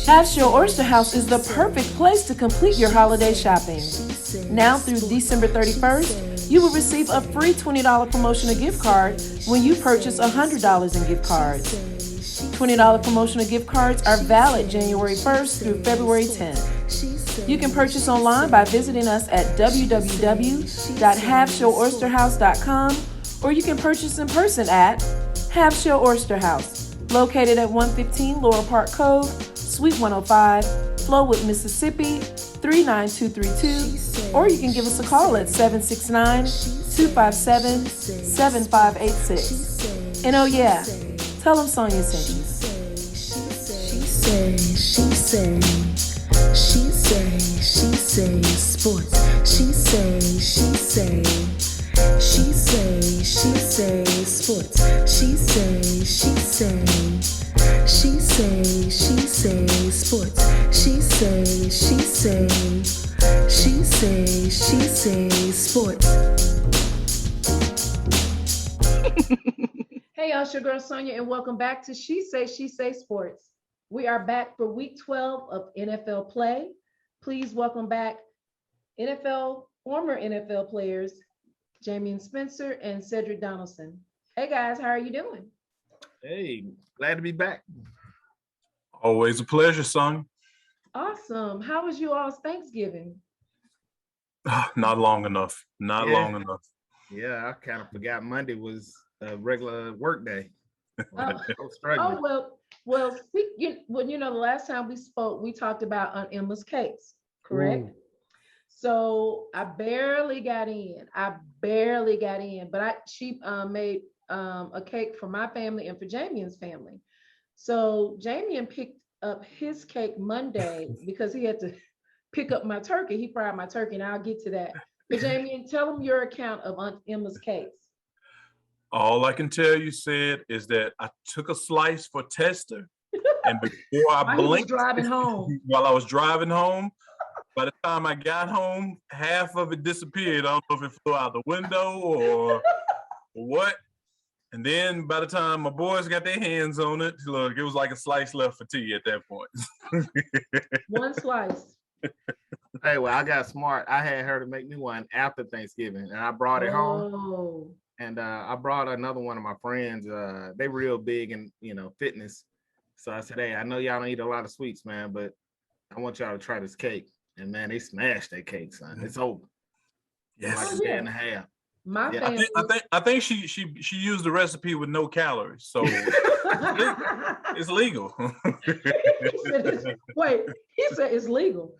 Half Shell Oyster House is the perfect place to complete your holiday shopping. Now through December 31st, you will receive a free $20 promotional gift card when you purchase $100 in gift cards. $20 promotional gift cards are valid January 1st through February 10th. You can purchase online by visiting us at www.halfshelloysterhouse.com, or you can purchase in person at Half Shell Oyster House, located at 115 Laurel Park Cove, Suite 105, Flowood, Mississippi 39232, or you can give us a call at 769-257-7586. And oh yeah, tell them Sonya sent you. She say sports. She say sports. She say sports. She say sports. Hey y'all, it's your girl Sonya, and welcome back to She Say Sports. We are back for week 12 of NFL play. Please welcome back former NFL players, Jameion Spencer and Cedric Donaldson. Hey guys, how are you doing? Hey, glad to be back. Always a pleasure, son. Awesome. How was you all's Thanksgiving? Not long enough. Long enough. Yeah, I kind of forgot Monday was a regular work day. Oh, well, the last time we spoke, we talked about Emma's cakes, correct? Ooh. So I barely got in, but she made a cake for my family and for Jamion's family. So Jameion picked up his cake Monday because he had to pick up my turkey. He fried my turkey, and I'll get to that. But Jameion, tell them your account of Aunt Emma's cakes. All I can tell you, Sid, is that I took a slice for tester, and before I blinked, while I was driving home, by the time I got home, half of it disappeared. I don't know if it flew out the window or what. And then by the time my boys got their hands on it, look, it was like a slice left for tea at that point. One slice. Hey, well, I got smart. I had her to make me one after Thanksgiving, and I brought it home. And I brought another one of my friends. They real big in fitness. So I said, hey, I know y'all don't eat a lot of sweets, man, but I want y'all to try this cake. And man, they smashed that cake, son. It's over. Yes. Like a day and a half. My family. I think she used the recipe with no calories, so it's legal. He said it's legal.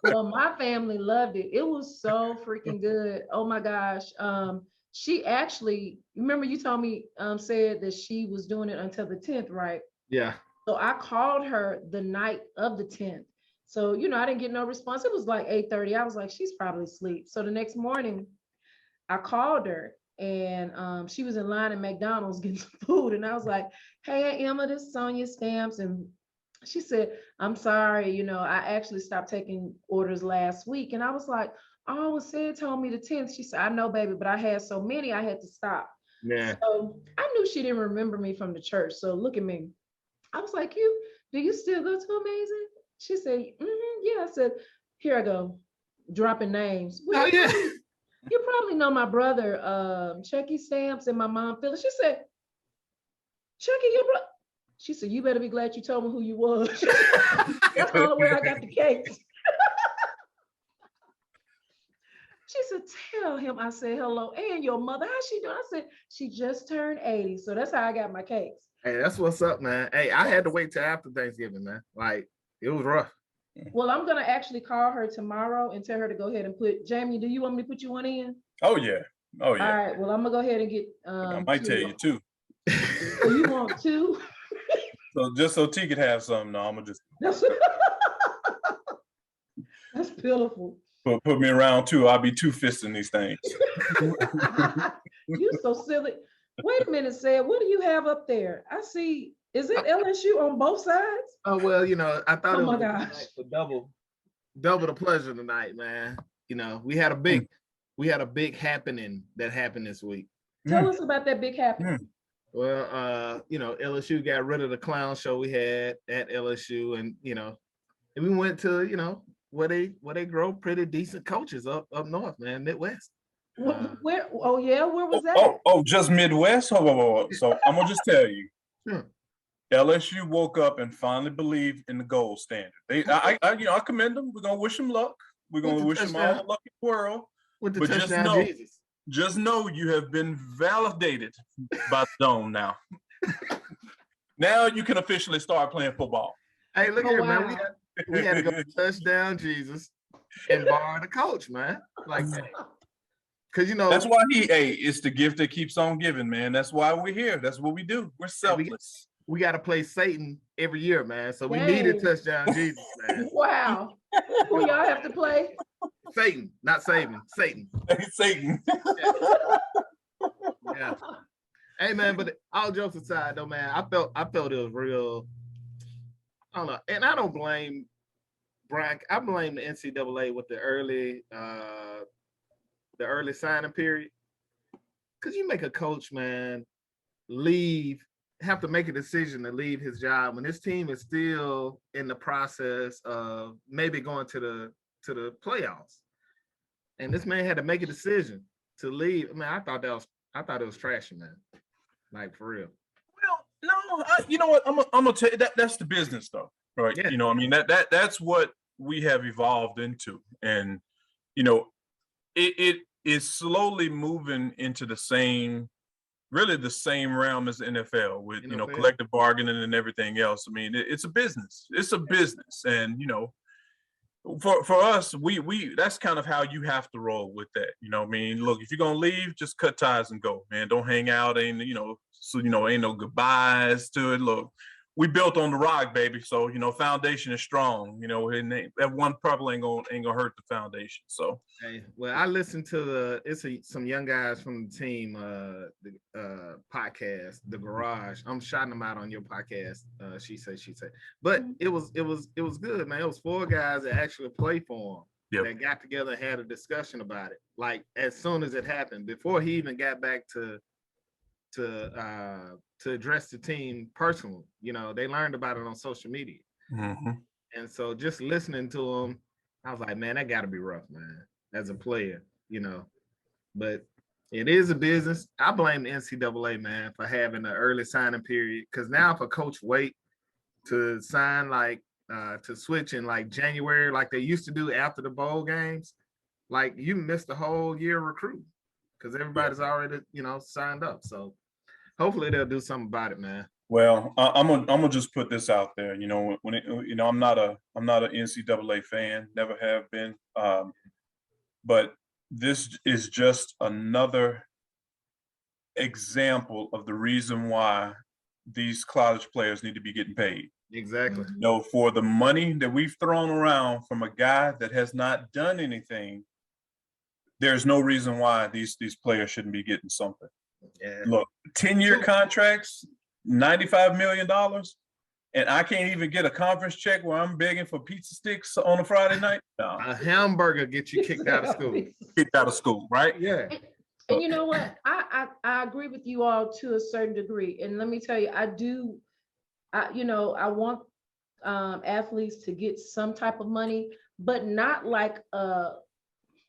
Well, my family loved it. It was so freaking good. Oh my gosh. She actually, remember you told me, said that she was doing it until the 10th, right? Yeah. So I called her the night of the 10th. So, I didn't get no response. It was like 8:30. I was like, she's probably asleep. So the next morning, I called her, and she was in line at McDonald's getting some food. And I was like, hey, Emma, this is Sonya Stamps. And she said, I'm sorry, I actually stopped taking orders last week. And I was like, oh, Sid told me the 10th. She said, I know, baby, but I had so many, I had to stop. Yeah. So I knew she didn't remember me from the church. So look at me. I was like, do you still go to Amazing? She said, yeah. I said, here I go, dropping names. Well, oh, yeah. You probably know my brother, Chucky Stamps, and my mom, Phyllis. She said, Chucky, your brother? She said, you better be glad you told me who you was. That's the only way I got the cakes. She said, tell him I said hello, and your mother, how's she doing? I said, she just turned 80. So that's how I got my cakes. Hey, that's what's up, man. Hey, I had to wait till after Thanksgiving, man. Like, it was rough. Well, I'm going to actually call her tomorrow and tell her to go ahead and Jamie, do you want me to put you one in? Oh, yeah. All right. Well, I'm going to go ahead and get... I might tell you, too. So you want two? So just so T could have something, no, I'm going to just... That's pitiful. Put me around, too. I'll be two-fisting these things. You're so silly. Wait a minute, Sam. What do you have up there? I see... Is it LSU on both sides? Oh, well, I thought it was for double the pleasure tonight, man. We had a big happening that happened this week. Tell us about that big happening. Well, LSU got rid of the clown show we had at LSU, and and we went to where they grow pretty decent coaches up north, man, Midwest. Where? Oh yeah, where was that? Just Midwest. So I'm gonna just tell you. Sure. LSU woke up and finally believed in the gold standard. I commend them. We're gonna wish them luck. We're gonna wish them all the luck in the world. With the but touchdown, Jesus. Just know you have been validated by the Dome now. Now you can officially start playing football. Hey, look here, man. We had to go touchdown, Jesus, and bar the coach, man. Like that. Because that's why it's the gift that keeps on giving, man. That's why we're here. That's what we do. We're selfless. We got to play Satan every year, man. So we needed touchdown Jesus, man. Wow. Who y'all have to play? Satan, not Satan. Satan. Satan. Yeah. Hey, man, but all jokes aside, though, man, I felt it was real. I don't know, and I don't blame Brian. I blame the NCAA with the early signing period, because you make a coach, man, have to make a decision to leave his job when his team is still in the process of maybe going to the playoffs, and this man had to make a decision to leave. I mean, I thought it was trashy, man. Like, for real. Well, no, you know what? I'm gonna tell you that's the business, though, right? Yeah. I mean that's what we have evolved into, and it is slowly moving into the same realm as the NFL with collective bargaining and everything else. I mean, it's a business. It's a business, and for us, we that's kind of how you have to roll with that. I mean, look, if you're gonna leave, just cut ties and go, man. Don't hang out. Ain't no goodbyes to it. Look, we built on the rock, baby. So foundation is strong. And that one probably ain't gonna hurt the foundation. So hey, well, I listened to some young guys from the team the podcast, The Garage. I'm shouting them out on your podcast. She said, but it was good, man. It was 4 guys that actually play for him. That got together and had a discussion about it. Like, as soon as it happened, before he even got back to address the team personally. They learned about it on social media. Mm-hmm. And so just listening to him, I was like, man, that got to be rough, man, as a player, but it is a business. I blame the NCAA, man, for having an early signing period, because now if a coach wait to sign, like to switch in like January, like they used to do after the bowl games, like you missed the whole year recruit, because everybody's already signed up. So hopefully they'll do something about it, man. Well, I'm gonna just put this out there. I'm not an NCAA fan, never have been. But this is just another example of the reason why these college players need to be getting paid. Exactly. For the money that we've thrown around from a guy that has not done anything, there's no reason why these players shouldn't be getting something. Yeah. Look, 10-year contracts, $95 million, and I can't even get a conference check where I'm begging for pizza sticks on a Friday night. No. A hamburger gets you kicked out of school. Kicked out of school, right? Yeah. And you know what? I agree with you all to a certain degree. And let me tell you, I want athletes to get some type of money, but not like an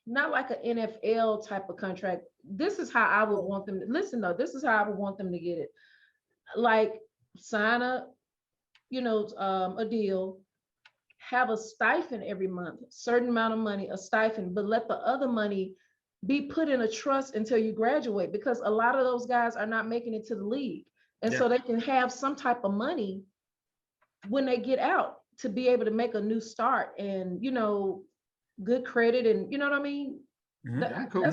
NFL type of contract. This is how I would want them to listen, though. This is how I would want them to get it. Like, sign up, a deal, have a stipend every month, certain amount of money, a stipend, but let the other money be put in a trust until you graduate, because a lot of those guys are not making it to the league. And so they can have some type of money when they get out to be able to make a new start and, good credit, and you know what I mean? Mm-hmm. Cool.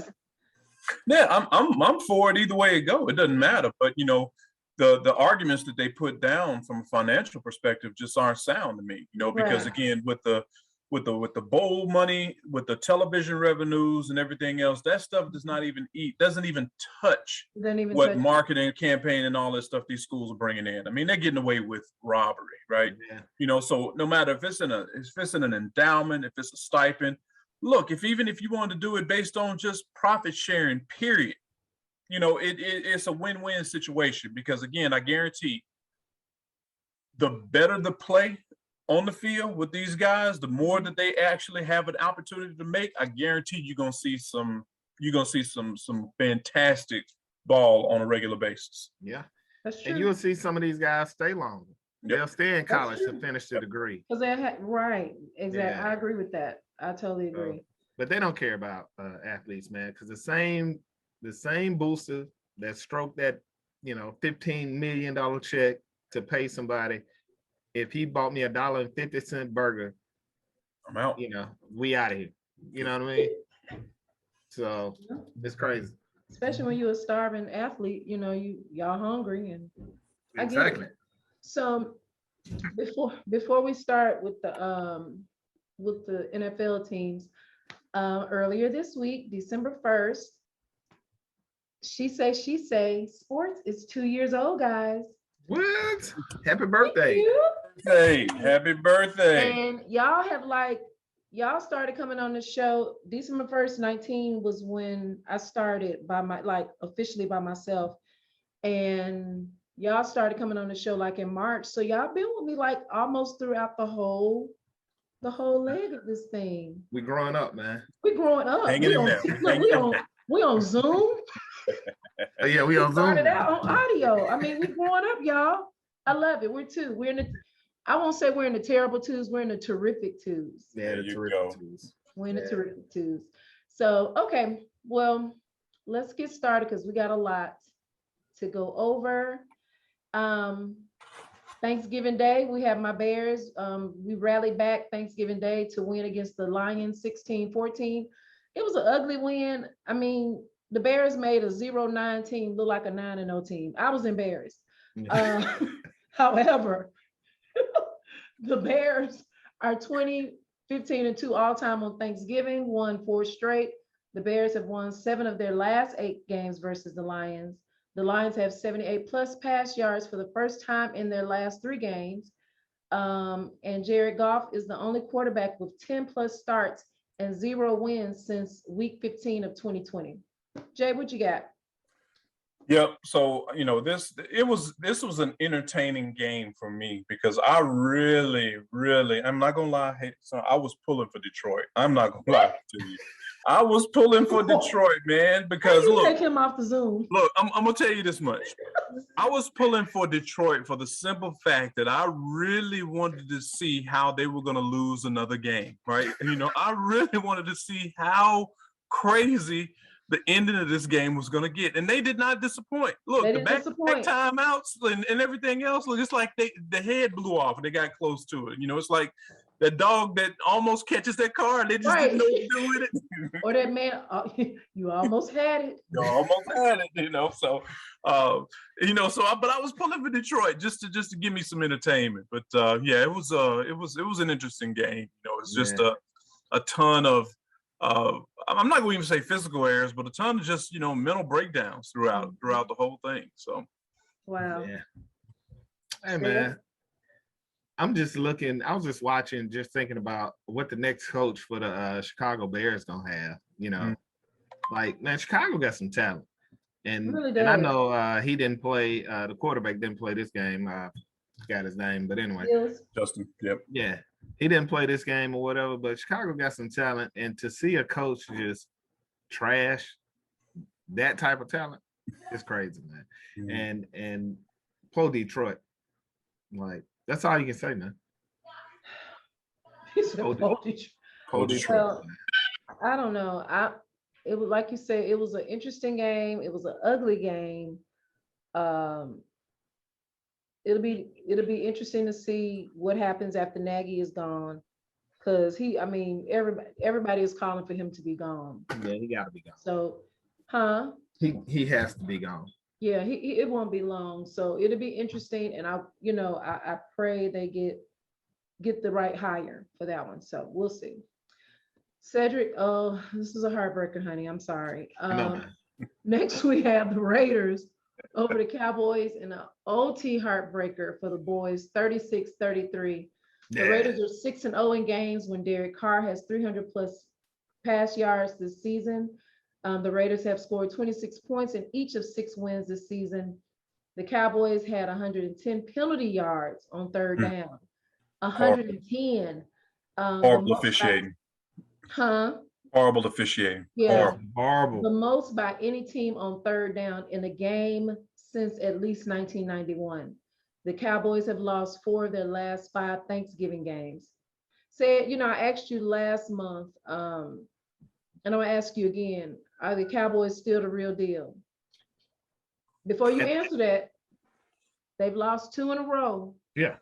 Yeah, I'm for it either way it go. It doesn't matter. But the arguments that they put down from a financial perspective just aren't sound to me. Because again, with the bowl money, with the television revenues and everything else, that stuff doesn't even touch what marketing campaign and all that stuff these schools are bringing in. I mean, they're getting away with robbery, right? Yeah. So no matter if it's in an endowment, if it's a stipend, look, even if you want to do it based on just profit sharing, period, it's a win-win situation because, again, I guarantee the better the play on the field with these guys, the more that they actually have an opportunity to make. I guarantee you're gonna see some fantastic ball on a regular basis. Yeah, that's true. And you'll see some of these guys stay longer. They'll stay in college to finish the degree. Because they had right, exactly. Yeah. I agree with that. I totally agree. But they don't care about athletes, man, because the same booster that stroked that $15 million check to pay somebody, if he bought me $1.50 burger, I'm out. We out of here. You know what I mean? So it's crazy. Especially when you're a starving athlete, y'all hungry and exactly. So before we start with the NFL teams, earlier this week, December 1st, she say sports is 2 years old, guys. What? Happy birthday. Hey, happy birthday. And y'all started coming on the show. December 1st, 19 was when I started officially by myself. And y'all started coming on the show in March. So y'all been with me almost throughout the whole leg of this thing. We growing up, man. We growing up. Hanging in there. We on Zoom. Yeah, we on Zoom. Started out on audio. I mean, we growing up, y'all. I love it. We're in the. I won't say we're in the terrible twos. We're in the terrific twos. Yeah, the terrific twos. We're in the terrific twos. So okay, well, let's get started because we got a lot to go over. Thanksgiving Day, we have my Bears. We rallied back Thanksgiving Day to win against the Lions 16-14. It was an ugly win. I mean, the Bears made a 0-9 team look like a 9-0 team. I was embarrassed. However, the Bears are 20-15-2 all-time on Thanksgiving, won 4 straight. The Bears have won 7 of their last 8 games versus the Lions. The Lions have 78 plus pass yards for the first time in their last 3 games. And Jared Goff is the only quarterback with 10 plus starts and 0 wins since week 15 of 2020. Jay, what you got? Yep. So, this was an entertaining game for me because I really, I'm not going to lie. I was pulling for Detroit. I'm not going to lie to you. I was pulling for Detroit, man, because look, take him off the Zoom. Look, I'm going to tell you this much. I was pulling for Detroit for the simple fact that I really wanted to see how they were going to lose another game, right? I really wanted to see how crazy the ending of this game was going to get, and they did not disappoint. Look, the back timeouts and everything else, look, it's like the head blew off and they got close to it. It's like the dog that almost catches that car and they just didn't know what to do with it. Or that man, you almost had it. You almost had it, So, but I was pulling for Detroit just to give me some entertainment. But it was an interesting game. It's just a ton of. I'm not going to even say physical errors, but a ton of just mental breakdowns throughout the whole thing. So, wow. Yeah. Hey man, I'm just looking. I was just watching, just thinking about what the next coach for the Chicago Bears gonna have. Man, Chicago got some talent, and really and I know he didn't play. The quarterback didn't play this game. Forgot his name, but anyway, Justin. Yep. Yeah. He didn't play this game or whatever, but Chicago got some talent. And to see a coach just trash that type of talent, it's crazy, man. Mm-hmm. And play Detroit. That's all you can say, man. Play Detroit. Well, I don't know. It was like you said, it was an interesting game. It was an ugly game. It'll be interesting to see what happens after Nagy is gone, because everybody is calling for him to be gone. Yeah, he got to be gone. So, He has to be gone. Yeah, it won't be long. So it'll be interesting, and I pray they get the right hire for that one. So we'll see. Cedric, this is a heartbreaker, honey. I'm sorry. Next we have the Raiders over the Cowboys in an OT heartbreaker for the boys, 36-33. The Raiders are 6-0 in games when Derek Carr has 300 plus pass yards this season. The Raiders have scored 26 points in each of 6 wins this season. The Cowboys had 110 penalty yards on third down. 110. Horrible officiating. Horrible officiating. Yeah. Horrible. The most by any team on third down in a game since at least 1991. The Cowboys have lost 4 of their last 5 Thanksgiving games. I asked you last month, and I'm gonna ask you again, are the Cowboys still the real deal? Before you answer that, they've lost 2 in a row. Yeah.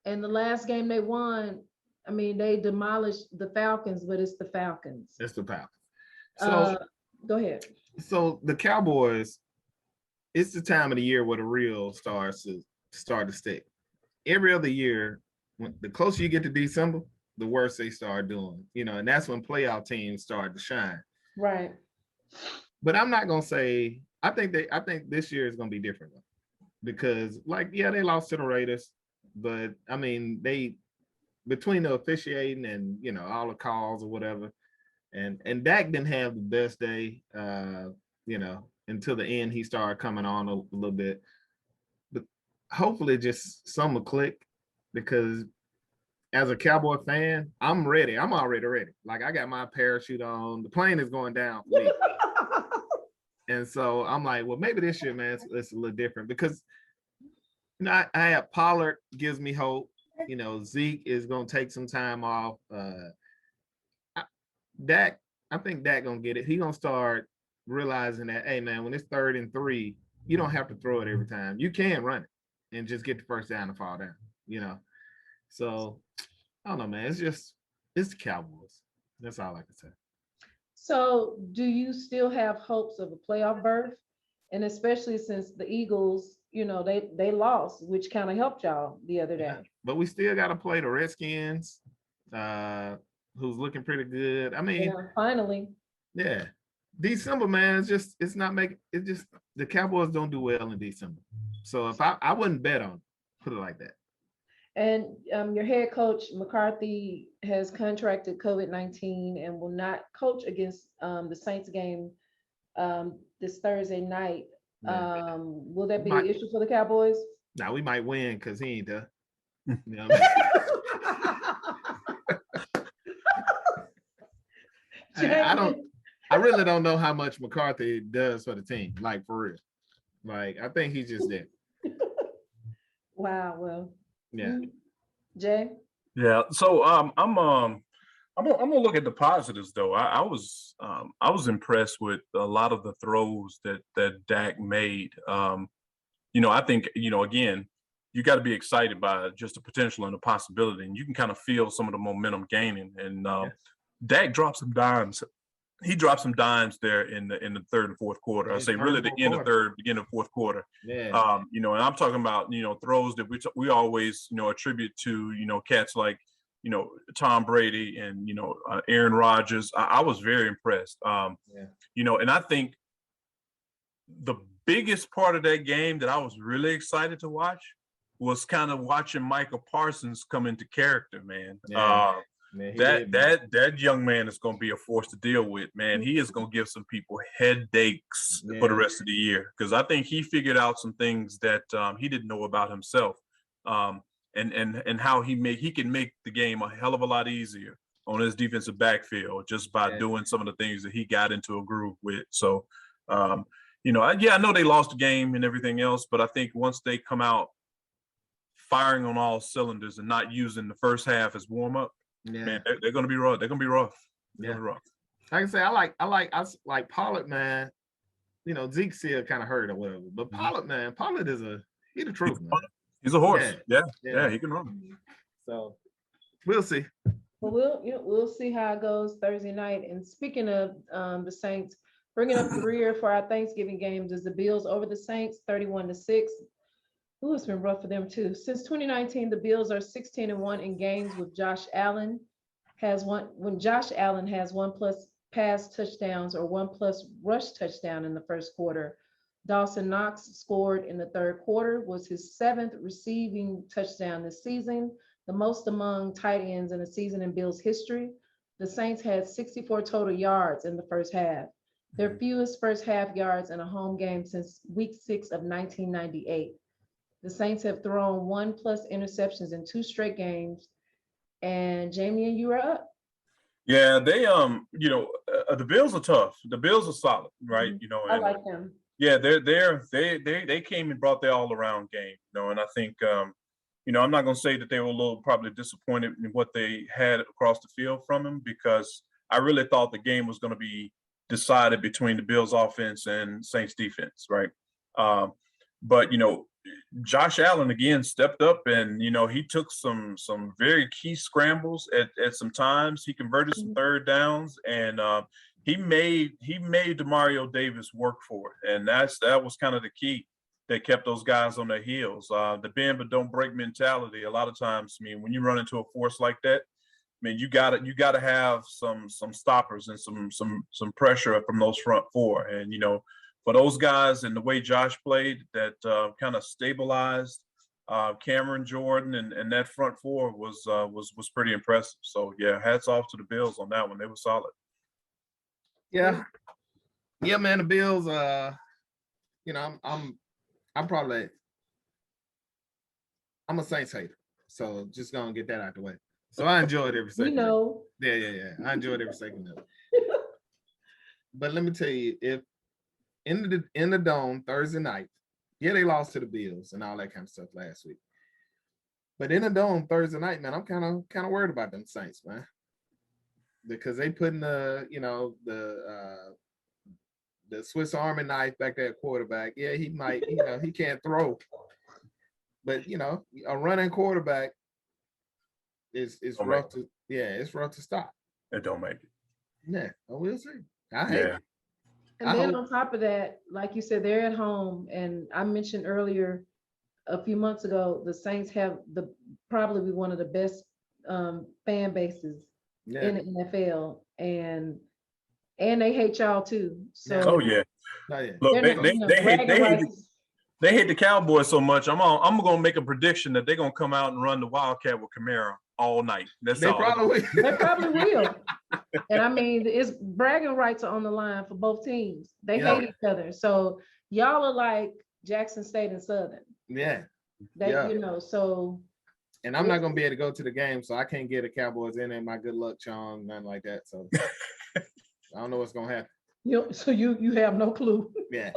And the last game they won, I mean, they demolished the Falcons, but it's the Falcons. It's the Falcons. So go ahead. So the Cowboys, it's the time of the year where the real stars start to stick. Every other year, when the closer you get to December, the worse they start doing. And that's when playoff teams start to shine. Right. But I'm not gonna say. I think this year is gonna be different because, they lost to the Raiders, but I mean, they between the officiating and all the calls or whatever, and Dak didn't have the best day, until the end. He started coming on a little bit, but hopefully just some will click, because as a Cowboy fan, I'm ready. I'm already ready. I got my parachute on. The plane is going down for me. And so I'm like, well, maybe this year, man, it's a little different, because I have Pollard gives me hope. Zeke is going to take some time off. Dak, I think Dak going to get it. He going to start realizing that, hey, man, when it's 3rd and 3, you don't have to throw it every time. You can run it and just get the first down and fall down, So, I don't know, man. It's the Cowboys. That's all I can say. So, do you still have hopes of a playoff berth? And especially since the Eagles, they lost, which kind of helped y'all the other day. Yeah, but we still got to play the Redskins, who's looking pretty good. I mean, finally. Yeah. December, man, the Cowboys don't do well in December. So if I wouldn't bet on it, put it like that. And your head coach, McCarthy, has contracted COVID-19 and will not coach against the Saints game this Thursday night. Will that be an issue for the Cowboys? No, we might win because he ain't there. I really don't know how much McCarthy does for the team, for real. I think he's just there. Wow. Well. Yeah. Jay? Yeah. So I'm gonna look at the positives though. I was impressed with a lot of the throws that Dak made. I think, again, you got to be excited by just the potential and the possibility, and you can kind of feel some of the momentum gaining. And Dak dropped some dimes. He dropped some dimes there in the 3rd and 4th quarter. I say really the end of 3rd, beginning of 4th quarter. Yeah. And I'm talking about throws that we always attribute to cats like Tom Brady and Aaron Rodgers. I was very impressed. And I think the biggest part of that game that I was really excited to watch was kind of watching Micah Parsons come into character, man. Yeah. That young man is going to be a force to deal with, man. He is going to give some people headaches for the rest of the year, because I think he figured out some things that he didn't know about himself, and how he can make the game a hell of a lot easier on his defensive backfield just by doing some of the things that he got into a groove with. So, I know they lost the game and everything else, but I think once they come out firing on all cylinders and not using the first half as warm up, man, they're gonna be rough. They're gonna be rough. Like I say, I like Pollard, man. Zeke still kind of hurt or whatever, but Pollard, man, he's the truth, man. He's a horse. Yeah, he can run. So we'll see. Well, we'll see how it goes Thursday night. And speaking of the Saints, bringing up the rear for our Thanksgiving games is the Bills over the Saints, 31-6. Ooh, it's been rough for them too. Since 2019, the Bills are 16-1 in games with Josh Allen when Josh Allen has 1+ pass touchdowns or 1+ rush touchdown in the first quarter. Dawson Knox scored in the 3rd quarter, was his 7th receiving touchdown this season, the most among tight ends in a season in Bills history. The Saints had 64 total yards in the first half. their fewest first half yards in a home game since week 6 of 1998. The Saints have thrown 1+ interceptions in 2 straight games. And Jameion, you are up. Yeah, they the Bills are tough. The Bills are solid, right? You know, I like them. Yeah, they came and brought their all around game, you know, and I think I'm not gonna say that they were a little probably disappointed in what they had across the field from him, because I really thought the game was gonna be decided between the Bills offense and Saints defense, right? But Josh Allen again stepped up, and he took some very key scrambles at some times. He converted some third downs, and he made Demario Davis work for it, and that was kind of the key that kept those guys on their heels. The bend but don't break mentality. A lot of times, I mean, when you run into a force like that, I mean, you gotta have some stoppers and some pressure from those front four, and for those guys and the way Josh played, that kind of stabilized Cameron Jordan and that front four was pretty impressive. So yeah, hats off to the Bills on that one. They were solid. Yeah, man. The Bills. I'm a Saints hater, so just gonna get that out the way. So I enjoyed every second. Yeah. I enjoyed every second of it. But let me tell you, if in the dome Thursday night, yeah, they lost to the Bills and all that kind of stuff last week. But in the dome Thursday night, man, I'm kind of worried about them Saints, man, because they putting the Swiss Army knife back there at quarterback. Yeah, he might, he can't throw, but a running quarterback is rough to it's rough to stop. It don't make it. Yeah, we'll see. I hate it. And then on top of that, like you said, they're at home, and I mentioned earlier a few months ago, the Saints have probably one of the best fan bases in the NFL, and they hate y'all too. So look, they hate the Cowboys so much. I'm gonna make a prediction that they're gonna come out and run the Wildcat with Kamara all night. They probably will. And I mean, it's bragging rights are on the line for both teams. They hate each other. So y'all are like Jackson State and Southern. So. And I'm not gonna be able to go to the game, so I can't get the Cowboys in my good luck charm, nothing like that. So I don't know what's gonna happen. So you have no clue. Yeah.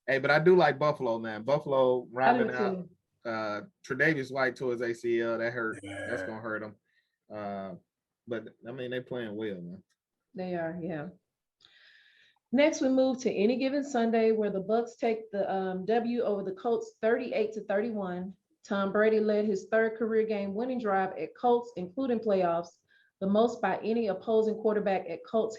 Hey, but I do like Buffalo, man. Buffalo rounding out. Tre'Davious White tore his ACL. That hurt. Yeah. That's gonna hurt him. But I mean, they're playing well, man. They are, yeah. Next, we move to Any Given Sunday, where the Bucs take the W over the Colts 38-31. Tom Brady led his 3rd career game winning drive at Colts, including playoffs, the most by any opposing quarterback at Colts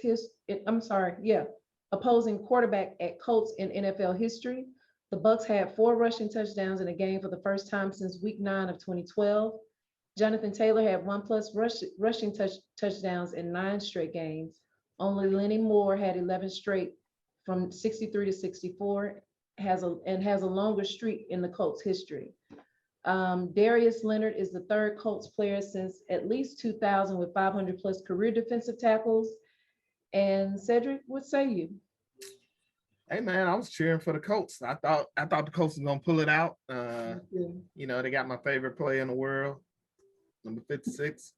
opposing quarterback at Colts in NFL history. The Bucs had 4 rushing touchdowns in a game for the first time since week 9 of 2012. Jonathan Taylor had 1+ rushing touchdowns in 9 straight games. Only Lenny Moore had 11 straight from 63 to 64, has a longer streak in the Colts history. Darius Leonard is the 3rd Colts player since at least 2000 with 500+ career defensive tackles. And Cedric, what say you? Hey man, I was cheering for the Colts. I thought the Colts was gonna pull it out. They got my favorite player in the world, number 56.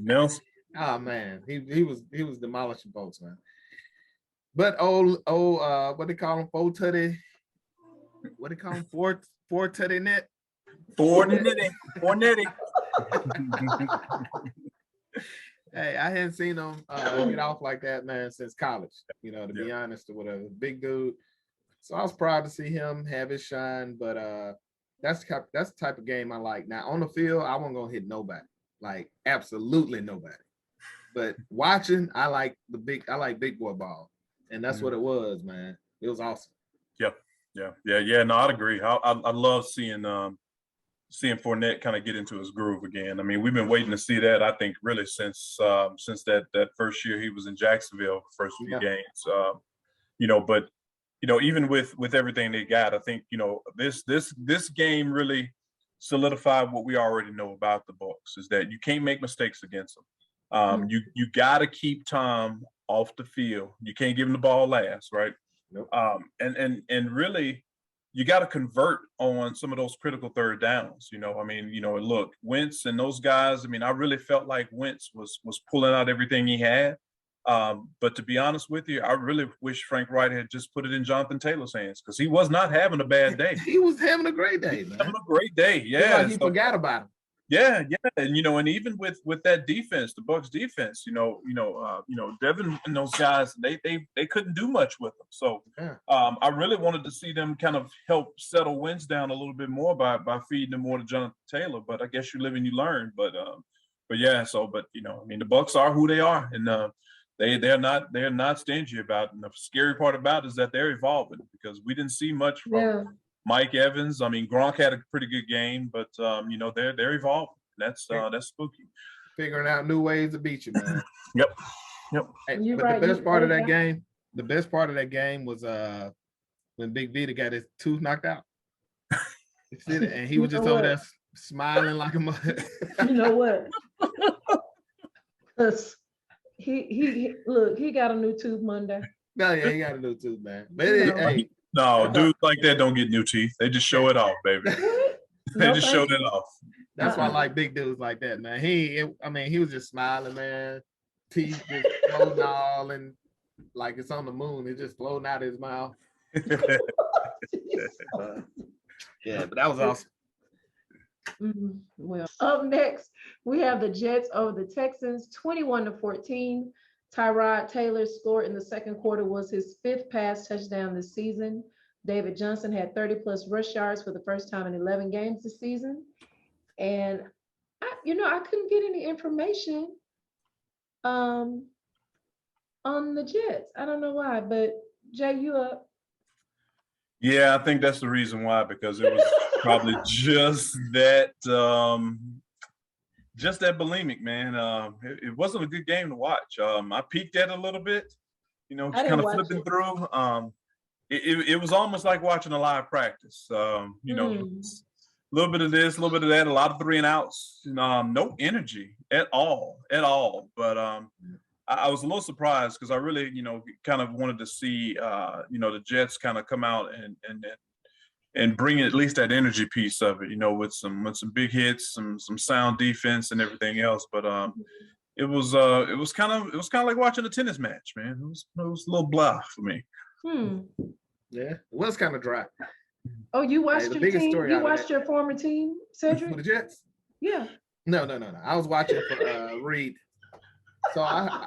Nelson. Oh man, he was demolishing folks, man. But what they call him, Four Tutty net. Four netty. Hey, I hadn't seen him get off like that, man, since college. To be honest, or whatever. Big dude. So I was proud to see him have his shine, but that's the type of game I like. Now on the field, I wasn't gonna hit nobody, like absolutely nobody. But watching, I like big boy ball, and that's what it was, man. It was awesome. Yeah. No, I'd agree. I love seeing Fournette kind of get into his groove again. I mean, we've been waiting to see that, I think, really since that first year he was in Jacksonville, first few games. But even with everything they got, I think this game really solidified what we already know about the Bucs, is that you can't make mistakes against them. You got to keep Tom off the field. You can't give him the ball last, right? Nope. And really, you got to convert on some of those critical third downs. Look, Wentz and those guys. I really felt like Wentz was pulling out everything he had. But to be honest with you, I really wish Frank Wright had just put it in Jonathan Taylor's hands, because he was not having a bad day. He was having a great day, man. Having a great day, yeah. Like he forgot about him. Yeah, and and even with that defense, the Bucs defense, Devin and those guys, they couldn't do much with them. So I really wanted to see them kind of help settle Wentz down a little bit more by feeding them more to Jonathan Taylor. But I guess you live and you learn. But yeah. So, the Bucs are who they are, and they're not stingy about it. And the scary part about it is that they're evolving, because we didn't see much from Mike Evans. Gronk had a pretty good game, but they're evolving. That's spooky. Figuring out new ways to beat you, man. Yep. Hey, but the best part of that game was when Big Vita got his tooth knocked out. And he was just over there smiling like a mother. You know what? He got a new tooth Monday. No, yeah, he got a new tooth, man. But hey. No, dudes like that don't get new teeth. They just show it off, baby. They just showed it off. That's why I like big dudes like that, man. He was just smiling, man. Teeth just floating all, and like it's on the moon. It's just floating out of his mouth. Yeah, but that was awesome. Well, up next, we have the Jets over the Texans, 21-14. Tyrod Taylor scored in the second quarter, was his 5th pass touchdown this season. David Johnson had 30+ rush yards for the first time in 11 games this season. And I couldn't get any information on the Jets. I don't know why, but Jay, you up? Yeah, I think that's the reason why, because it was probably just that bulimic, man. It wasn't a good game to watch. I peeked at it a little bit, kind of flipping through. It was almost like watching a live practice. A little bit of this, a little bit of that, a lot of 3 and outs. No energy at all. But I was a little surprised, because I really, kind of wanted to see, the Jets kind of come out and bring at least that energy piece of it, with some big hits, some sound defense and everything else. But it was kind of like watching a tennis match, man. It was a little blah for me. Yeah, it was kind of dry. Oh, you watched your team? You watched your former team, Cedric? For the Jets? Yeah. No. I was watching for Reed. So I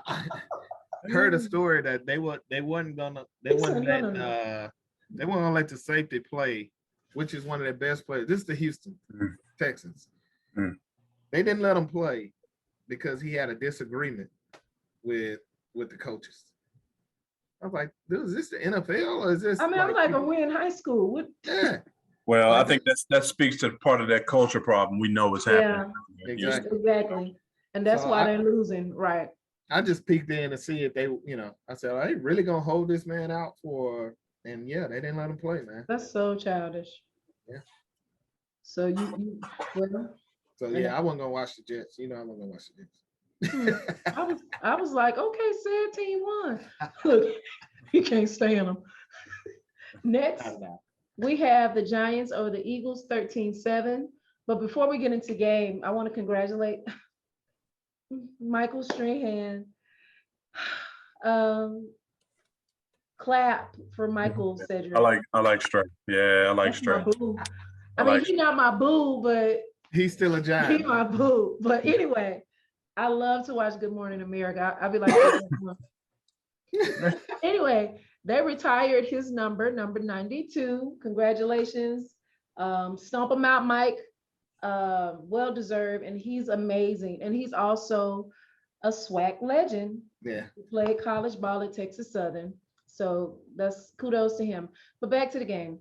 heard a story that they weren't gonna let the safety play, which is one of their best players. This is the Houston Texans. They didn't let him play because he had a disagreement with the coaches. I was like, dude, is this the NFL or is this? I was like, are we in high school? What? Yeah. Well, I think that speaks to part of that culture problem we know is happening. Yeah, exactly. And that's why they're losing, right? I just peeked in to see if they, I said, are they really gonna hold this man out for? And yeah, they didn't let him play, man. That's so childish. Yeah. So you So yeah, I wasn't gonna watch the Jets. I wasn't gonna watch the Jets. I was like, okay, sad team won. Look, you can't stand them. Next, we have the Giants over the Eagles, 13-7. But before we get into game, I want to congratulate Michael Strahan. Clap for Michael, Cedric. I like Strahan. Yeah, I like Strahan. He's not my boo, but he's still a Giant. He's my boo. But anyway, I love to watch Good Morning America. I'll be like, anyway, they retired his number 92. Congratulations. Stomp him out, Mike. Well deserved, and he's amazing. And he's also a SWAC legend. Yeah. He played college ball at Texas Southern. So that's kudos to him. But back to the game.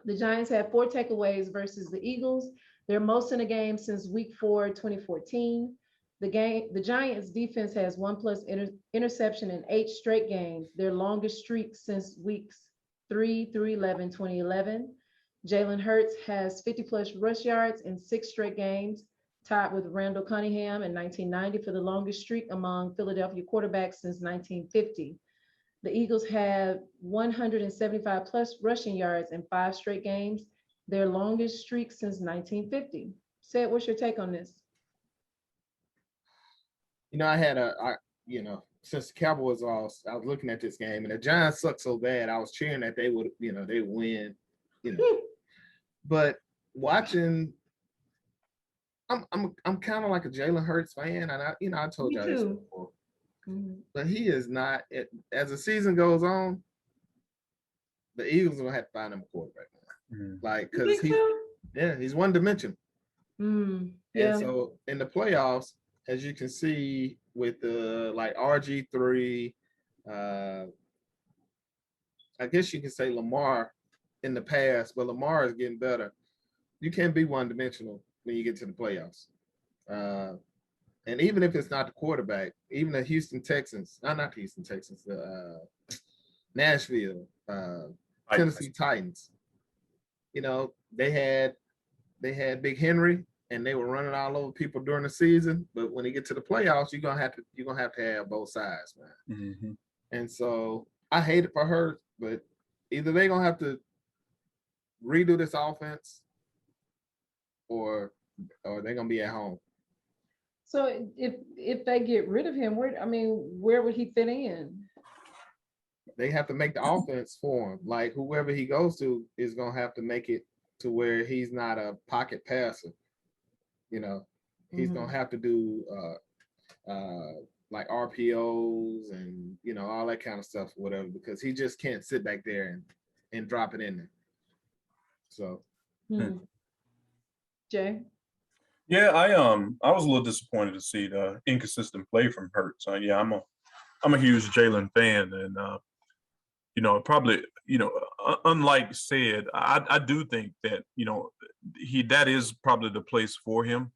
The Giants had 4 takeaways versus the Eagles. They're most in a game since week 4, 2014. The Giants defense has 1+ interception in 8 straight games, their longest streak since weeks 3 through 11, 2011. Jalen Hurts has 50+ rush yards in 6 straight games. tied with Randall Cunningham in 1990 for the longest streak among Philadelphia quarterbacks since 1950. The Eagles have 175 plus rushing yards in 5 straight games, their longest streak since 1950. Sid, what's your take on this? Since the Cowboys lost, I was looking at this game, and the Giants sucked so bad, I was cheering that they would win, But watching, I'm kind of like a Jalen Hurts fan, and I told y'all this before. But he is not. As the season goes on, the Eagles are gonna have to find him a quarterback now. Like, because he's one dimensional. And so in the playoffs, as you can see with the RG3, I guess you can say Lamar in the past, but Lamar is getting better. You can't be one dimensional when you get to the playoffs. And even if it's not the quarterback, even the Houston Texans, not the Houston Texans, the Nashville, Tennessee Titans, they had Big Henry and they were running all over people during the season. But when you get to the playoffs, you're gonna have to have both sides, man. And so I hate it for her, but either they're gonna have to redo this offense or they're gonna be at home. So if they get rid of him, where would he fit in? They have to make the offense for him. Like, whoever he goes to is gonna have to make it to where he's not a pocket passer. He's gonna have to do like RPOs and all that kind of stuff, whatever, because he just can't sit back there and drop it in there. So, Jay. Yeah, I was a little disappointed to see the inconsistent play from Hurts. I'm a huge Jalen fan, and probably unlike said, I do think that that is probably the place for him,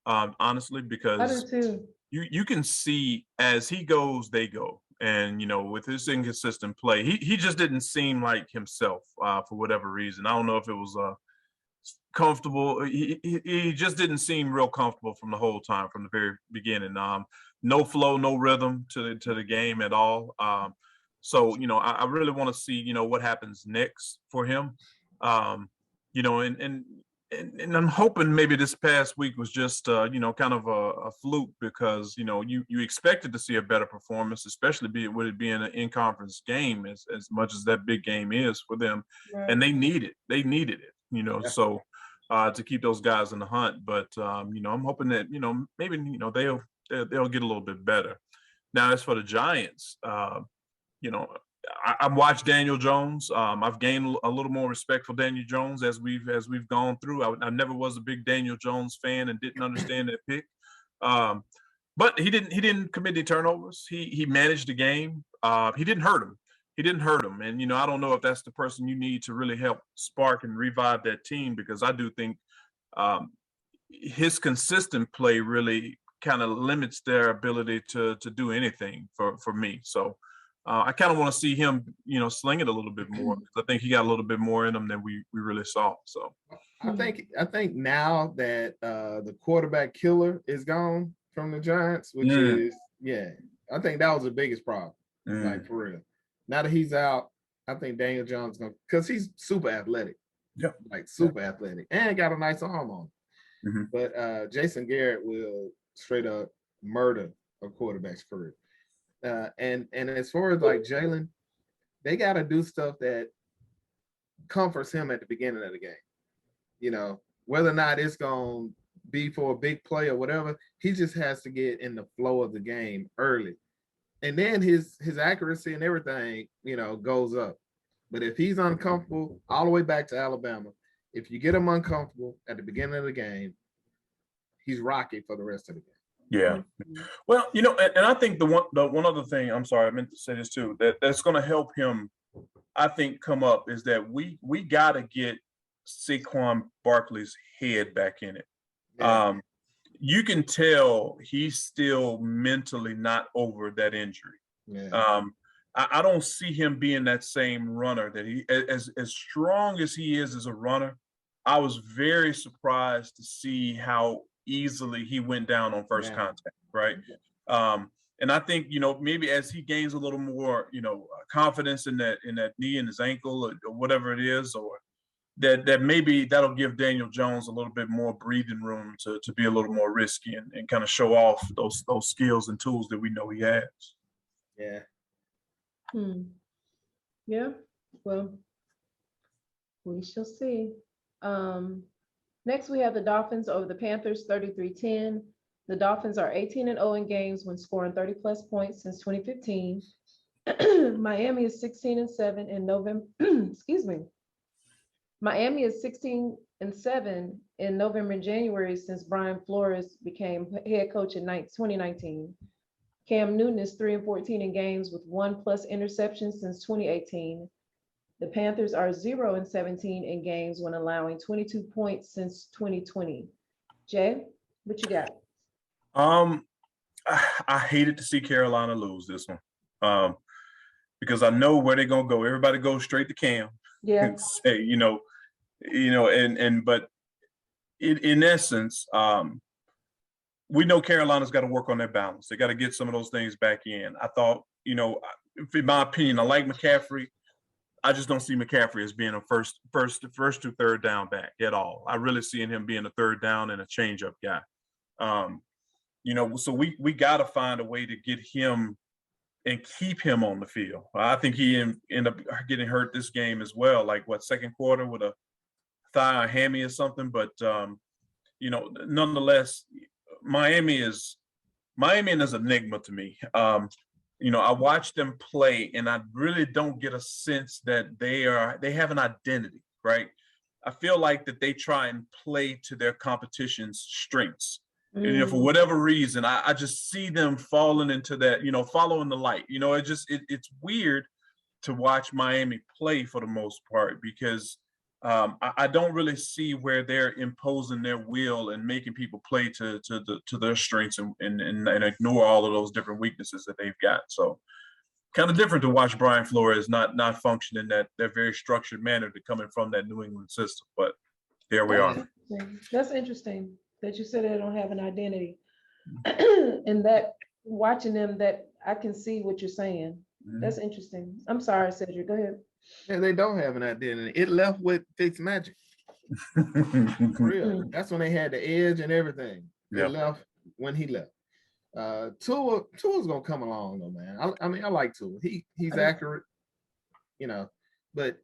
honestly, because I do too. You can see as he goes, they go, and with his inconsistent play, he just didn't seem like himself for whatever reason. I don't know if it was comfortable. He just didn't seem real comfortable from the whole time, from the very beginning. No flow, no rhythm to the game at all. So I really want to see what happens next for him. And I'm hoping maybe this past week was just kind of a fluke, because you expected to see a better performance, especially with it being an in-conference game, as much as that big game is for them. Right. And they needed it. So to keep those guys in the hunt. But I'm hoping that maybe they'll get a little bit better. Now, as for the Giants, I've watched Daniel Jones. I've gained a little more respect for Daniel Jones as we've gone through. I never was a big Daniel Jones fan and didn't understand that pick. But he didn't commit any turnovers. He managed the game. He didn't hurt him. And I don't know if that's the person you need to really help spark and revive that team, because I do think his consistent play really kind of limits their ability to do anything for me. So I kind of want to see him, sling it a little bit more, because I think he got a little bit more in him than we really saw. So I think now that the quarterback killer is gone from the Giants, which is I think that was the biggest problem, like, for real. Now that he's out, I think Daniel Jones because he's super athletic, athletic, and got a nice arm on him. But Jason Garrett will straight up murder a quarterback's career. And as far as like Jalen, they got to do stuff that comforts him at the beginning of the game. Whether or not it's going to be for a big play or whatever, he just has to get in the flow of the game early. And then his accuracy and everything, goes up. But if he's uncomfortable, all the way back to Alabama, if you get him uncomfortable at the beginning of the game, he's rocky for the rest of the game. Yeah. Well, and I think the one other thing, I'm sorry, I meant to say this too, that's going to help him, I think, come up, is that we got to get Saquon Barkley's head back in it. Yeah. You can tell he's still mentally not over that injury. Yeah. I don't see him being that same runner that he, as strong as he is as a runner. I was very surprised to see how easily he went down on first contact, right? And I think, maybe as he gains a little more, confidence in that knee and his ankle or whatever it is, or that maybe that'll give Daniel Jones a little bit more breathing room to be a little more risky and kind of show off those skills and tools that we know he has. Yeah. Yeah. Well, we shall see. Next, we have the Dolphins over the Panthers, 33-10. The Dolphins are 18-0 in games when scoring 30-plus points since 2015. Miami is 16-7 in November. Excuse me. Miami is 16-7 in November and January since Brian Flores became head coach in 2019. Cam Newton is 3-14 in games with 1+ interceptions since 2018. The Panthers are 0-17 in games when allowing 22 points since 2020. Jay, what you got? I hated to see Carolina lose this one, because I know where they're gonna go. Everybody goes straight to Cam. Yeah. And say, but in essence, we know Carolina's got to work on their balance. They got to get some of those things back in. I thought, in my opinion, I like McCaffrey. I just don't see McCaffrey as being a first to third down back at all. I really see him being a third down and a changeup guy. So we got to find a way to get him and keep him on the field. I think he ended up getting hurt this game as well, like second quarter with a thigh or hammy or something. But nonetheless, Miami is an enigma to me. I watch them play, and I really don't get a sense that they have an identity, right? I feel like that they try and play to their competition's strengths. And for whatever reason, I just see them falling into that, following the light. It's weird to watch Miami play for the most part, because I don't really see where they're imposing their will and making people play to their strengths and ignore all of those different weaknesses that they've got. So kind of different to watch Brian Flores not function in that very structured manner to coming from that New England system. But there we are. That's interesting that you said they don't have an identity. And that watching them, that I can see what you're saying. That's interesting. I'm sorry, Cedric, go ahead. Yeah, they don't have an identity. It left with Fitzmagic. For real. That's when they had the edge and everything. They left when he left. Tua's gonna come along though, man. I like Tua. He's accurate, but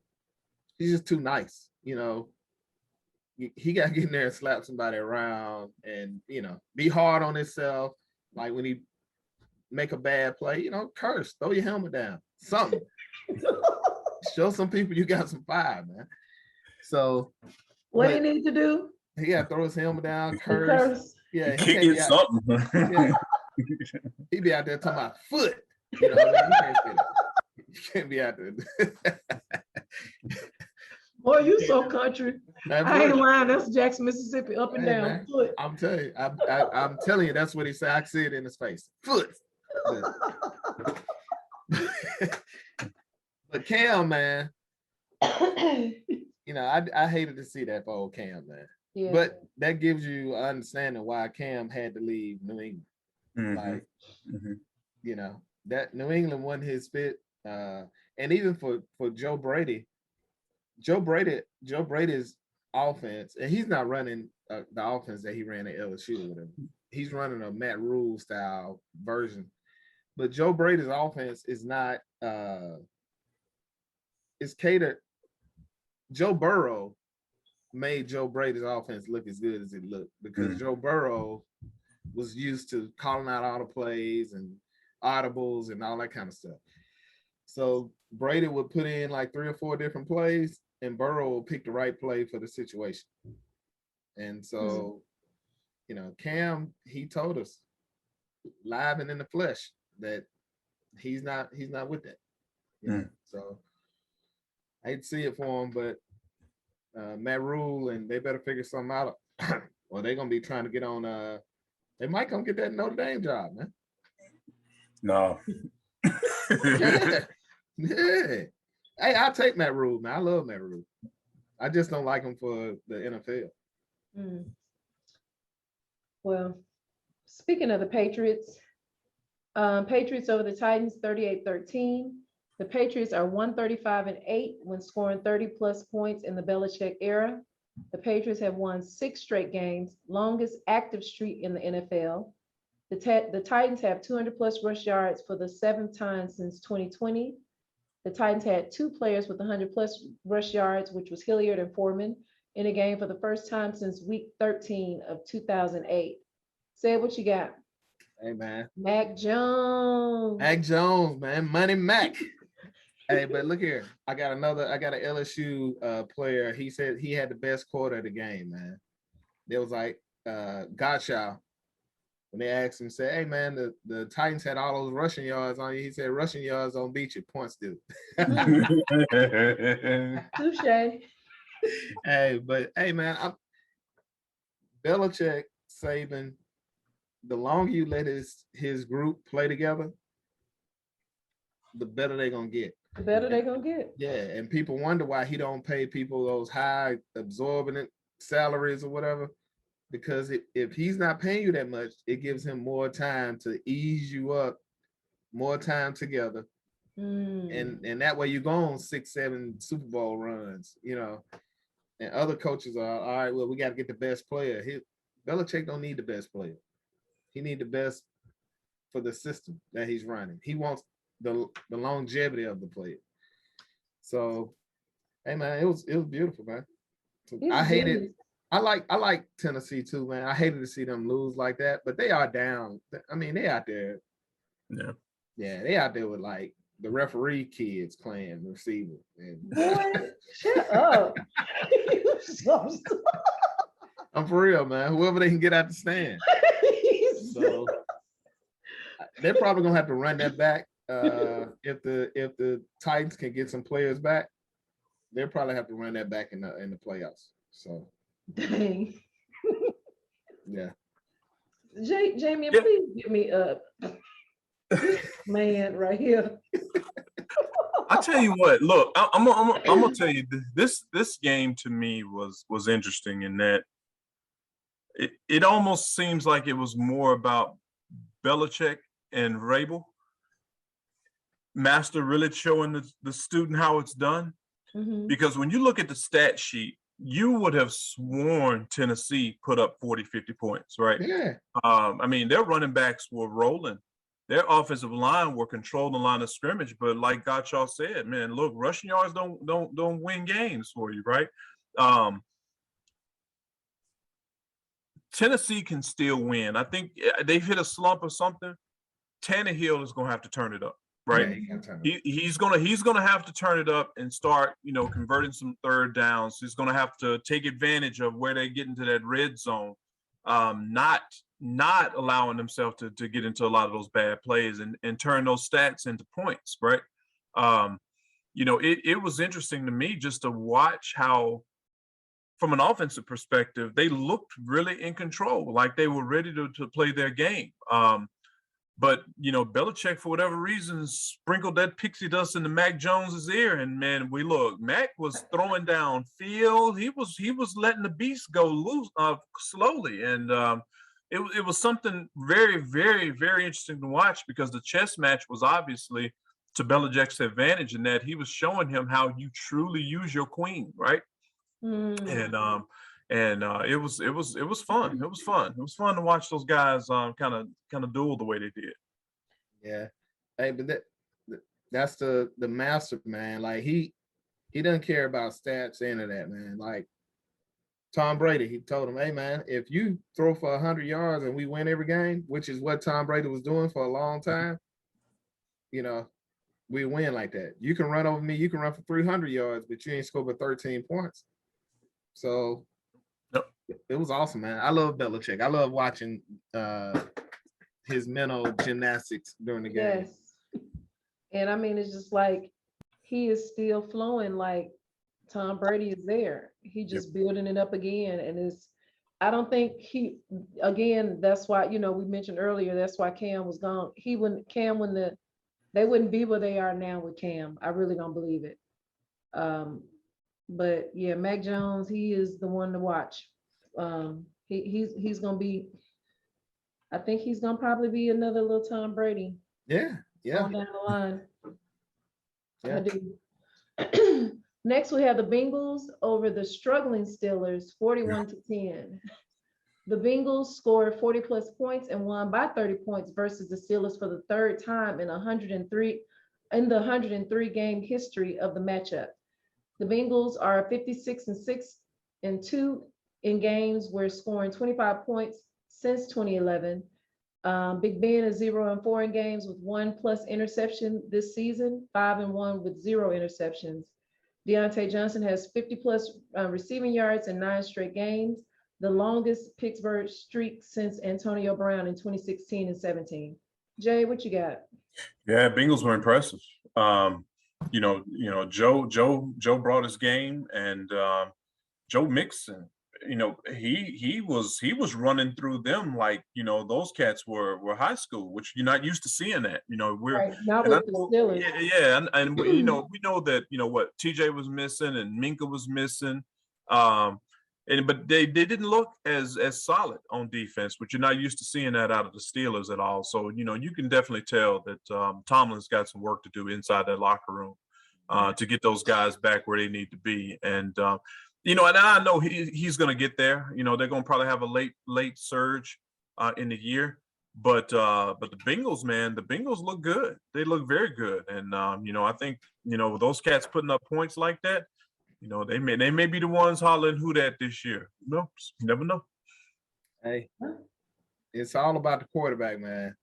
he's just too nice. He got to get in there and slap somebody around and be hard on himself. Like when he make a bad play, curse, throw your helmet down, something. Show some people you got some fire, man. So what do you need to do? He got to throw his helmet down, curse. Yeah, he can't get something. Yeah. He be out there talking about foot. You know what I mean? You can't be out there. Boy, you so country. I ain't lying. That's Jackson, Mississippi, up and down. Man, foot. I'm telling you, I'm telling you, that's what he said. I see it in his face. Foot. But Cam, man, I hated to see that for old Cam, man. Yeah. But that gives you an understanding why Cam had to leave New England. That New England won his fit. And even for Joe Brady's offense, and he's not running the offense that he ran at LSU with him. He's running a Matt Rule style version. But Joe Brady's offense is not it's catered. Joe Burrow made Joe Brady's offense look as good as it looked because Joe Burrow was used to calling out all the plays and audibles and all that kind of stuff. So Brady would put in like 3 or 4 different plays, and Burrow will pick the right play for the situation. And so, Cam, he told us live and in the flesh that he's not with that. So I hate to see it for him, but Matt Rule, and they better figure something out, or they're gonna be trying to get on. They might come get that Notre Dame job, man. No. Yeah. Hey, I'll take Matt Rule, man. I love Matt Rule. I just don't like him for the NFL. Well, speaking of the Patriots, Patriots over the Titans 38-13. The Patriots are 135-8 when scoring 30 plus points in the Belichick era. The Patriots have won 6 straight games, longest active streak in the NFL. The Titans have 200 plus rush yards for the 7th time since 2020. The Titans had 2 players with 100 plus rush yards, which was Hilliard and Foreman, in a game for the first time since week 13 of 2008. Say what you got. Hey, man. Mac Jones. Mac Jones, man. Money Mac. Hey, but look here. I got an LSU player. He said he had the best quarter of the game, man. It was like Gottschall. When they asked him, said, hey, man, the Titans had all those rushing yards on you. He said, rushing yards don't beat you. Points do. Touche. Hey, but, hey, man, Belichick, Saban, the longer you let his group play together, the better they're going to get. The better they're going to get. Yeah, and people wonder why he don't pay people those high absorbent salaries or whatever. Because if he's not paying you that much, it gives him more time to ease you up, more time together. And that way you go on 6-7 Super Bowl runs, you know. And other coaches are, all right, well, we got to get the best player. Belichick don't need the best player. He need the best for the system that he's running. He wants the longevity of the player. So, hey, man, it was beautiful, man. I hate it. I like Tennessee too, man. I hated to see them lose like that, but they are down. I mean, they out there. Yeah. Yeah, they out there with like the referee kids playing receiver. And boy, shut up. I'm for real, man. Whoever they can get out the stand. So they're probably gonna have to run that back. If the Titans can get some players back, they'll probably have to run that back in the playoffs. So dang. Yeah. Jamie, please give me up. Man, right here. I tell you what, look, I'm gonna tell you this game to me was interesting in that it almost seems like it was more about Belichick and Rabel. Master really showing the student how it's done. Mm-hmm. Because when you look at the stat sheet, you would have sworn Tennessee put up 40, 50 points, right? Yeah. I mean, their running backs were rolling. Their offensive line were controlling the line of scrimmage, but like Gottschall said, man, look, rushing yards don't win games for you, right? Tennessee can still win. I think they've hit a slump or something. Tannehill is going to have to turn it up, right? Yeah, he's gonna have to turn it up and start, converting some third downs. He's gonna have to take advantage of where they get into that red zone, not allowing themselves to get into a lot of those bad plays and turn those stats into points, right? It was interesting to me just to watch how, from an offensive perspective, they looked really in control, like they were ready to play their game. But Belichick, for whatever reason, sprinkled that pixie dust into Mac Jones's ear, and man, Mac was throwing down field. He was letting the beast go loose slowly, and it was something very, very, very interesting to watch, because the chess match was obviously to Belichick's advantage in that he was showing him how you truly use your queen, right? And it was fun. It was fun. It was fun to watch those guys kind of duel the way they did. Yeah. Hey, but that's the master, man. Like he doesn't care about stats, any of that, man. Like Tom Brady, he told him, hey man, if you throw for 100 yards and we win every game, which is what Tom Brady was doing for a long time, we win like that. You can run over me, you can run for 300 yards, but you ain't score but 13 points. So it was awesome, man. I love Belichick. I love watching his mental gymnastics during the game. Yes. And I mean, it's just like he is still flowing like Tom Brady is there. He just building it up again. And I don't think that's why, we mentioned earlier, that's why Cam was gone. They wouldn't be where they are now with Cam. I really don't believe it. But yeah, Mac Jones, he is the one to watch. He's gonna be I think he's gonna probably be another little Tom Brady. Yeah. On down the line. Yeah. I do. Next, we have the Bengals over the struggling Steelers, 41-10. The Bengals scored 40 plus points and won by 30 points versus the Steelers for the third time in the 103 game history of the matchup. The Bengals are 56-6-2 in games where scoring 25 points since 2011. Big Ben is 0-4 in games with 1+ interception this season, 5-1 with 0 interceptions. Deontay Johnson has 50+ receiving yards in 9 straight games, the longest Pittsburgh streak since Antonio Brown in 2016 and 17. Jay, what you got? Yeah, Bengals were impressive. Joe brought his game, and Joe Mixon, he was running through them like, those cats were high school, which you're not used to seeing that. Right, not with the Steelers. And we know that what TJ was missing and Minka was missing, but they didn't look as solid on defense, but you're not used to seeing that out of the Steelers at all. So you can definitely tell that Tomlin's got some work to do inside that locker room to get those guys back where they need to be. And and I know he's going to get there. They're going to probably have a late surge in the year, but the Bengals, man, the Bengals look good. They look very good, and I think with those cats putting up points like that, they may be the ones hollering who that this year. You never know. Hey, it's all about the quarterback, man.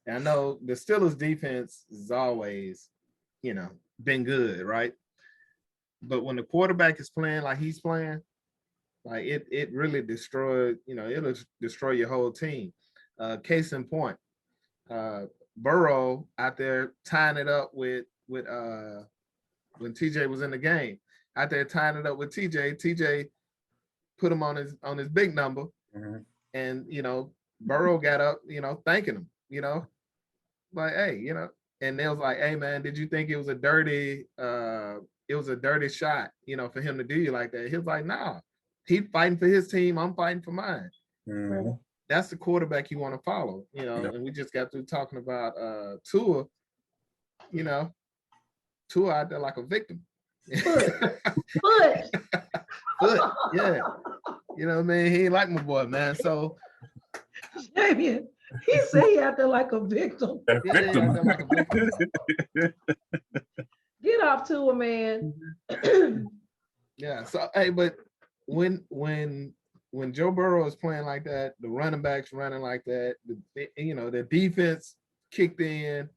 And I know the Steelers defense is always, been good, right? But when the quarterback is playing like he's playing, like it really destroyed, it'll destroy your whole team. Case in point, Burrow out there tying it up with when TJ was in the game, out there tying it up with TJ. TJ put him on his big number, and Burrow got up, thanking him, like, hey, and they was like, hey man, did you think it was a dirty shot, for him to do you like that? He was like, nah, he's fighting for his team, I'm fighting for mine. Mm-hmm. That's the quarterback you want to follow, and we just got through talking about Tua, Tua out there like a victim. Foot. Yeah. He ain't like my boy, man. So Jameion, he said he out there like a victim. Get off to a man. Yeah. So hey, but when Joe Burrow is playing like that, the running backs running like that, the defense kicked in.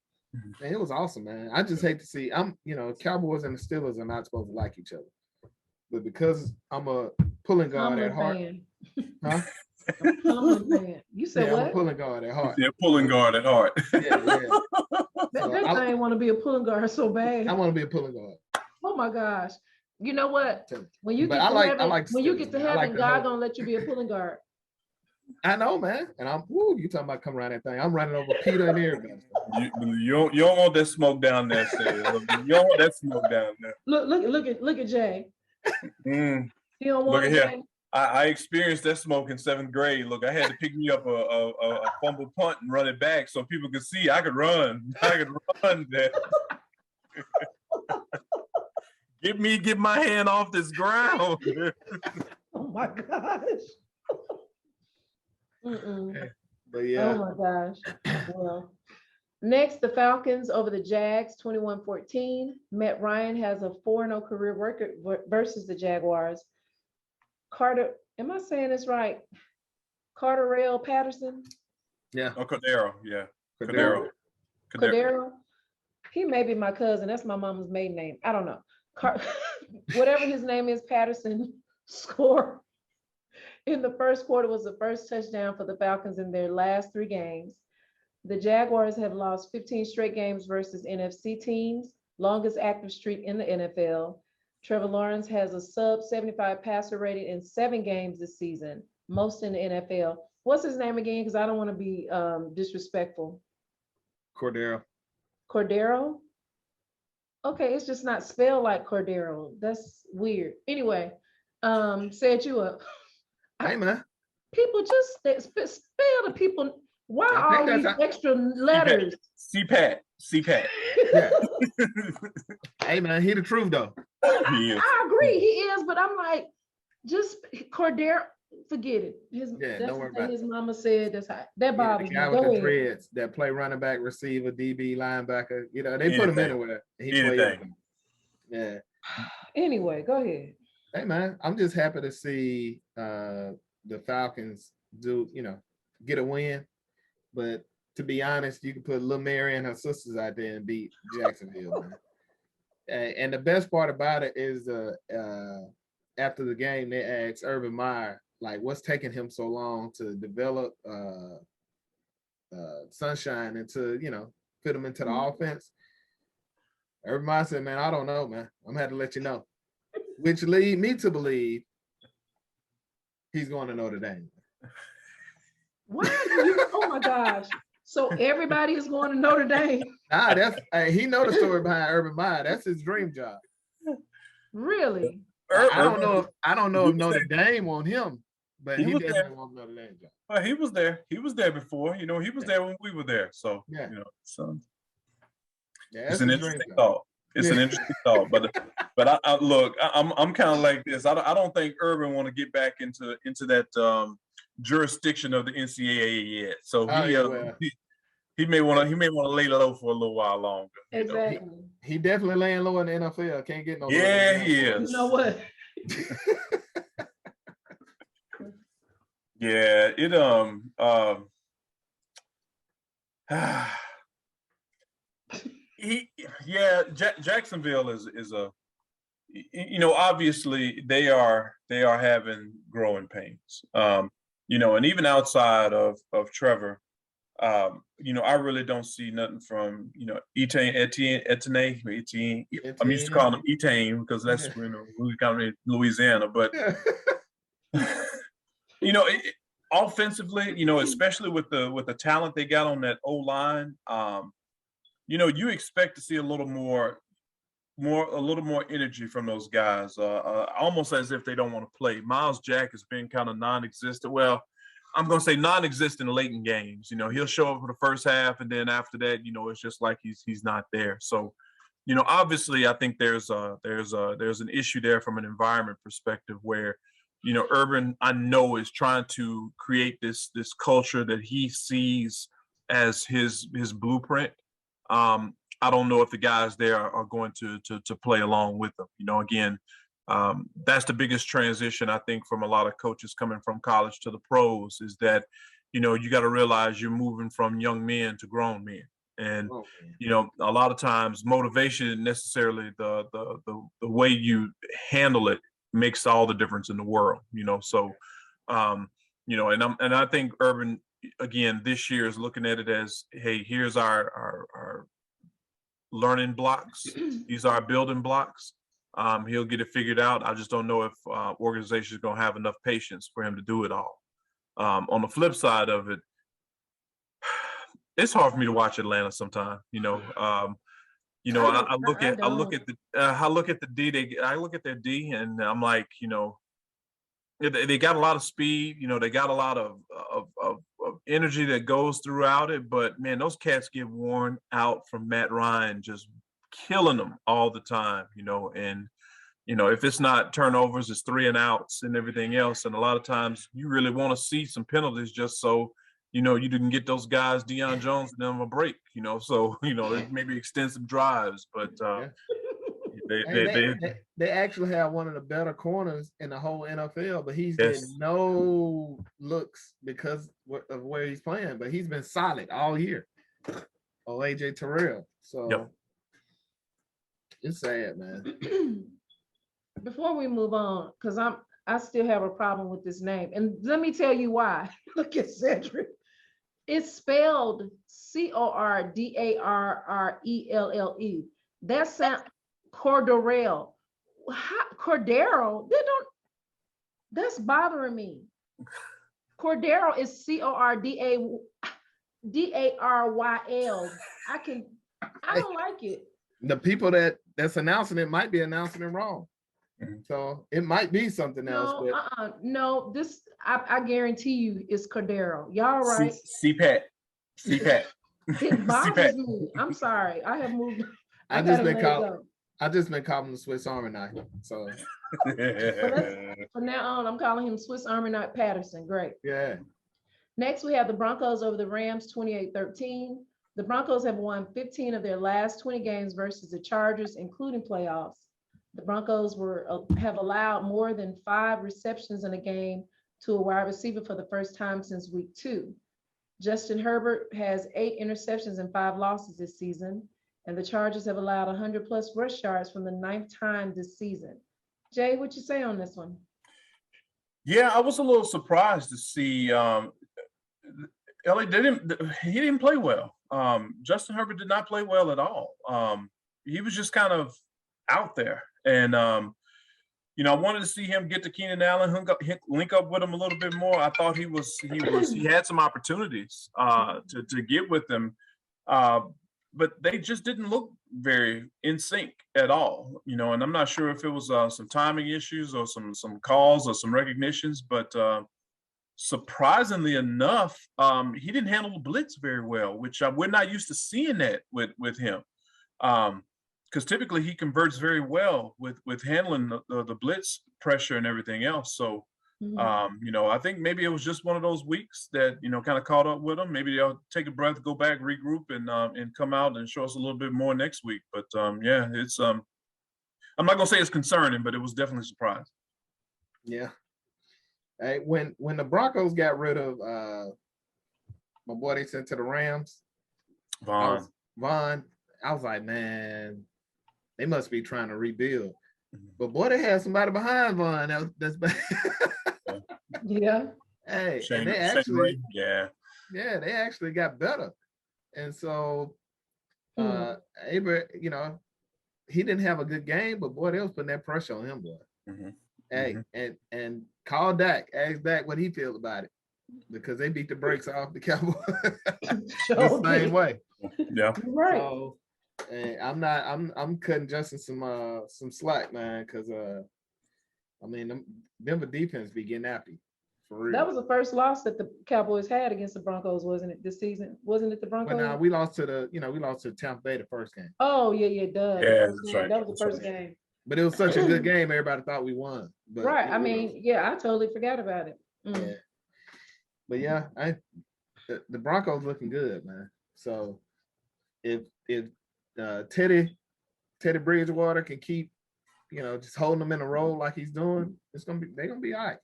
Man, it was awesome, man. I just hate to see. Cowboys and the Steelers are not supposed to like each other, but because I'm a pulling guard at heart, huh? You said what? I'm a pulling guard at heart. Yeah, pulling guard at heart. Yeah. That thing want to be a pulling guard so bad. I want to be a pulling guard. Oh my gosh! You know what? When you get to heaven, God gonna let you be a pulling guard. I know, man. And you talking about come around that thing. I'm running over Peter and everybody. You don't want that smoke down there, Sid. You don't want that smoke down there. Look at Jay. You don't want look at Jay. Here. I experienced that smoke in 7th grade. Look, I had to pick me up a fumble punt and run it back so people could see I could run. That. Get my hand off this ground. Oh my gosh. But yeah. Oh my gosh. Well, next, the Falcons over the Jags, 21-14. Matt Ryan has a 4-0 career record versus the Jaguars. Carter, am I saying this right? Carterell Patterson? Yeah. Oh, Cordero. Yeah. Cordero. He may be my cousin. That's my mama's maiden name. I don't know. Whatever his name is, Patterson scored in the first quarter was the first touchdown for the Falcons in their last 3 games. The Jaguars have lost 15 straight games versus NFC teams, longest active streak in the NFL. Trevor Lawrence has a sub-75 passer rating in 7 games this season, most in the NFL. What's his name again? Because I don't want to be disrespectful. Cordero. Okay, it's just not spelled like Cordero. That's weird. Anyway, set you up. Hey, man. People just spell the people. Why all these extra letters? CPAT. Yeah. Hey man, he the truth though. I agree, he is, but I'm like, just Cordero, forget it. Don't worry about his mama said that bothers the guy me. with the dreads that play running back, receiver, DB, linebacker. You know, they put him anywhere. He played everything. Yeah. Anyway, go ahead. Hey man, I'm just happy to see the Falcons get a win. But to be honest, you can put Lil Mary and her sisters out there and beat Jacksonville, man. And the best part about it is after the game, they asked Urban Meyer, like, what's taking him so long to develop Sunshine and to, fit him into the offense. Urban Meyer said, man, I don't know, man. I'm gonna have to let you know. Which lead me to believe he's going to Notre Dame. Why do you? Oh my gosh! So everybody is going to Notre Dame. Nah, he know the story behind Urban Meyer. That's his dream job. Really? I don't know if Notre Dame want him, but he definitely wants Notre Dame job. Well, he was there. He was there before. He was there when we were there. So it's an interesting thought. It's an interesting thought, but I look, I'm kind of like this. I don't think Urban want to get back into that jurisdiction of the NCAA yet. So he may want to lay low for a little while longer. Exactly. He definitely laying low in the NFL. Can't get no. Yeah, he is. You know what? Yeah, Jacksonville is a, obviously they are having growing pains. And even outside of Trevor, I really don't see nothing from, Etienne. I'm used to calling him Etienne because that's we come in Louisiana, but offensively, especially with the talent they got on that O-line, you expect to see a little more energy from those guys, almost as if they don't want to play. Miles Jack has been kind of non-existent. Well, I'm going to say non-existent late in games. He'll show up for the first half, and then after that, it's just like he's not there. So, obviously, I think there's an issue there from an environment perspective where, Urban, I know, is trying to create this culture that he sees as his blueprint. I don't know if the guys there are going to play along with them. Again, that's the biggest transition, I think, from a lot of coaches coming from college to the pros is that, you got to realize you're moving from young men to grown men. And, a lot of times motivation isn't necessarily the way you handle it makes all the difference in the world, So, and I think Urban, again, this year is looking at it as, hey, here's our learning blocks. These are our building blocks. He'll get it figured out. I just don't know if organizations are going to have enough patience for him to do it all. On the flip side of it, it's hard for me to watch Atlanta sometimes. I look at their D, and I'm like, they got a lot of speed. They got a lot of energy that goes throughout it. But man, those cats get worn out from Matt Ryan just killing them all the time. And if it's not turnovers, it's 3 and outs and everything else. And a lot of times you really want to see some penalties just so you didn't get those guys, Deion Jones, and them a break. So maybe extensive drives, but. They actually have one of the better corners in the whole NFL, but he's getting no looks because of where he's playing. But he's been solid all year. Oh, AJ Terrell. So it's sad, man. Before we move on, because I still have a problem with this name, and let me tell you why. Look at Cedric. It's spelled Cordarrelle. That sound. Cordero. Cordero. That's bothering me. Cordero is Cordaryl. I don't like it. The people that's announcing it might be announcing it wrong. So it might be something else. No, this I guarantee you is Cordero. Y'all right? CPAT. CPAC. It bothers me. I'm sorry. I have moved. I just been calling him the Swiss Army knife. So from now on, I'm calling him Swiss Army knife Patterson. Great. Yeah. Next, we have the Broncos over the Rams 28-13. The Broncos have won 15 of their last 20 games versus the Chargers, including playoffs. The Broncos have allowed more than 5 receptions in a game to a wide receiver for the first time since week 2. Justin Herbert has 8 interceptions and 5 losses this season, and the Chargers have allowed 100+ rush yards from the 9th time this season. Jay, what you say on this one? Yeah, I was a little surprised to see Ellie didn't play well. Justin Herbert did not play well at all. He was just kind of out there, and I wanted to see him get to Keenan Allen, link up with him a little bit more. I thought he had some opportunities to get with him, but they just didn't look very in sync at all. And I'm not sure if it was some timing issues or some calls or some recognitions, but surprisingly enough, he didn't handle the blitz very well, which we're not used to seeing that with him. Because typically he converts very well with handling the blitz pressure and everything else. So, I think maybe it was just one of those weeks that, kind of caught up with him. Maybe they'll take a breath, go back, regroup, and come out and show us a little bit more next week. But it's I'm not gonna say it's concerning, but it was definitely surprising. Yeah. Hey, when the Broncos got rid of my boy they sent to the Rams, Vaughn, I was like, man, they must be trying to rebuild. But boy, they had somebody behind Vaughn that's bad. Yeah. Hey, and they actually got better. And so Aber, he didn't have a good game, but boy, they was putting that pressure on him, boy. Hey, and call Dak, ask Dak what he feels about it, because they beat the brakes off the Cowboys the same way. Yeah, right. So, I'm cutting Justin some slack, man, because Denver defense be getting after you, for real. That was the first loss that the Cowboys had against the Broncos, wasn't it? This season, wasn't it the Broncos? But now we lost to Tampa Bay the first game. Oh yeah, duh. Yeah, that's right. That was the first game. But it was such a good game, everybody thought we won. But, right. I totally forgot about it. Yeah. But yeah, the Broncos looking good, man. So if Teddy Bridgewater can keep, just holding them in a roll like he's doing, they're gonna be all right.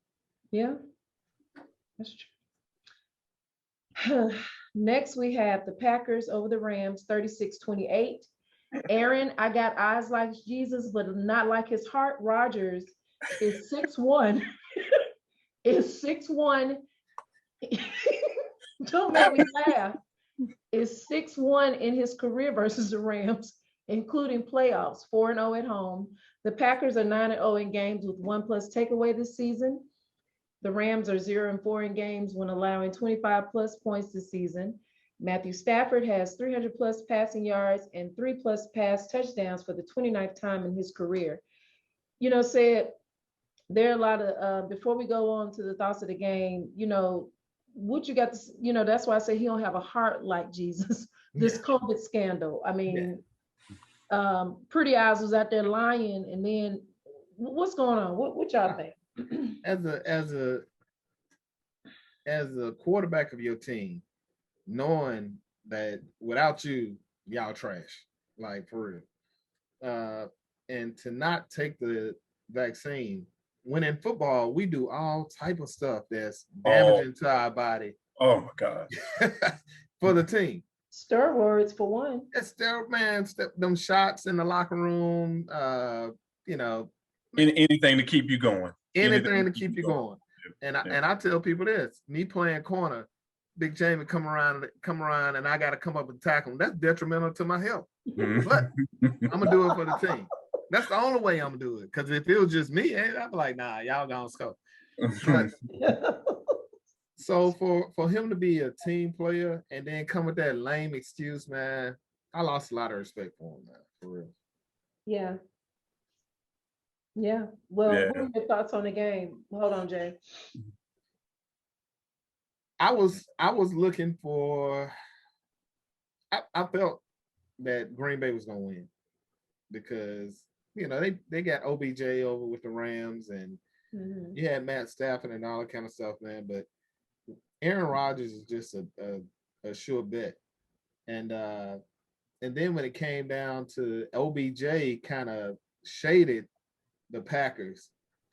Yeah, that's true. Next, we have the Packers over the Rams, 36-28. Aaron, I got eyes like Jesus, but not like his heart. Rodgers is 6'1". Is 6'1". Don't make me laugh. Is 6'1" in his career versus the Rams, including playoffs, 4-0 at home. The Packers are 9-0 in games with 1+ takeaway this season. The Rams are 0-4 in games when allowing 25+ points this season. Matthew Stafford has 300+ passing yards and 3+ pass touchdowns for the 29th time in his career. Said there are a lot of, before we go on to the thoughts of the game, what you got to, that's why I say he don't have a heart like Jesus. This COVID scandal. Pretty Eyes was out there lying, and then what's going on? What y'all think? As a quarterback of your team, knowing that without you, y'all trash, like for real, and to not take the vaccine, when in football we do all type of stuff that's damaging to our body. Oh my God! For the team, steroids for one. It's them shots in the locker room. Anything to keep you going. Anything to keep you going. And I tell people this: me playing corner, Big Jamie come around, and I got to come up and tackle him. That's detrimental to my health. But I'm gonna do it for the team. That's the only way I'm gonna do it. Because if it was just me, I'd be like, nah, y'all gonna score. So for him to be a team player and then come with that lame excuse, man, I lost a lot of respect for him, man, for real. Yeah. Yeah. Well, what are your thoughts on the game? Hold on, Jay. I was looking for I felt that Green Bay was gonna win because they got OBJ over with the Rams, and you had Matt Stafford and all that kind of stuff, man. But Aaron Rodgers is just a sure bet, and then when it came down to OBJ, kind of shaded the Packers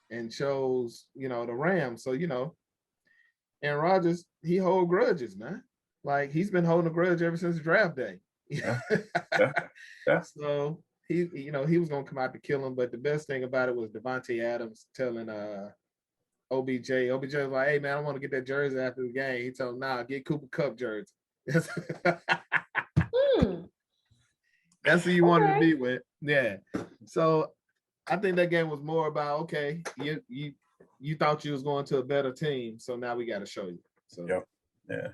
and chose the Rams. So Aaron Rodgers, he hold grudges, man. Like he's been holding a grudge ever since draft day. Yeah. So he was gonna come out to kill him, but the best thing about it was Devontae Adams telling OBJ was like, "Hey man, I want to get that jersey after the game." He told him, "Nah, get Cooper Kupp jersey." That's who you wanted to be with. Yeah. So I think that game was more about, okay, you thought you was going to a better team, so now we got to show you. So yeah.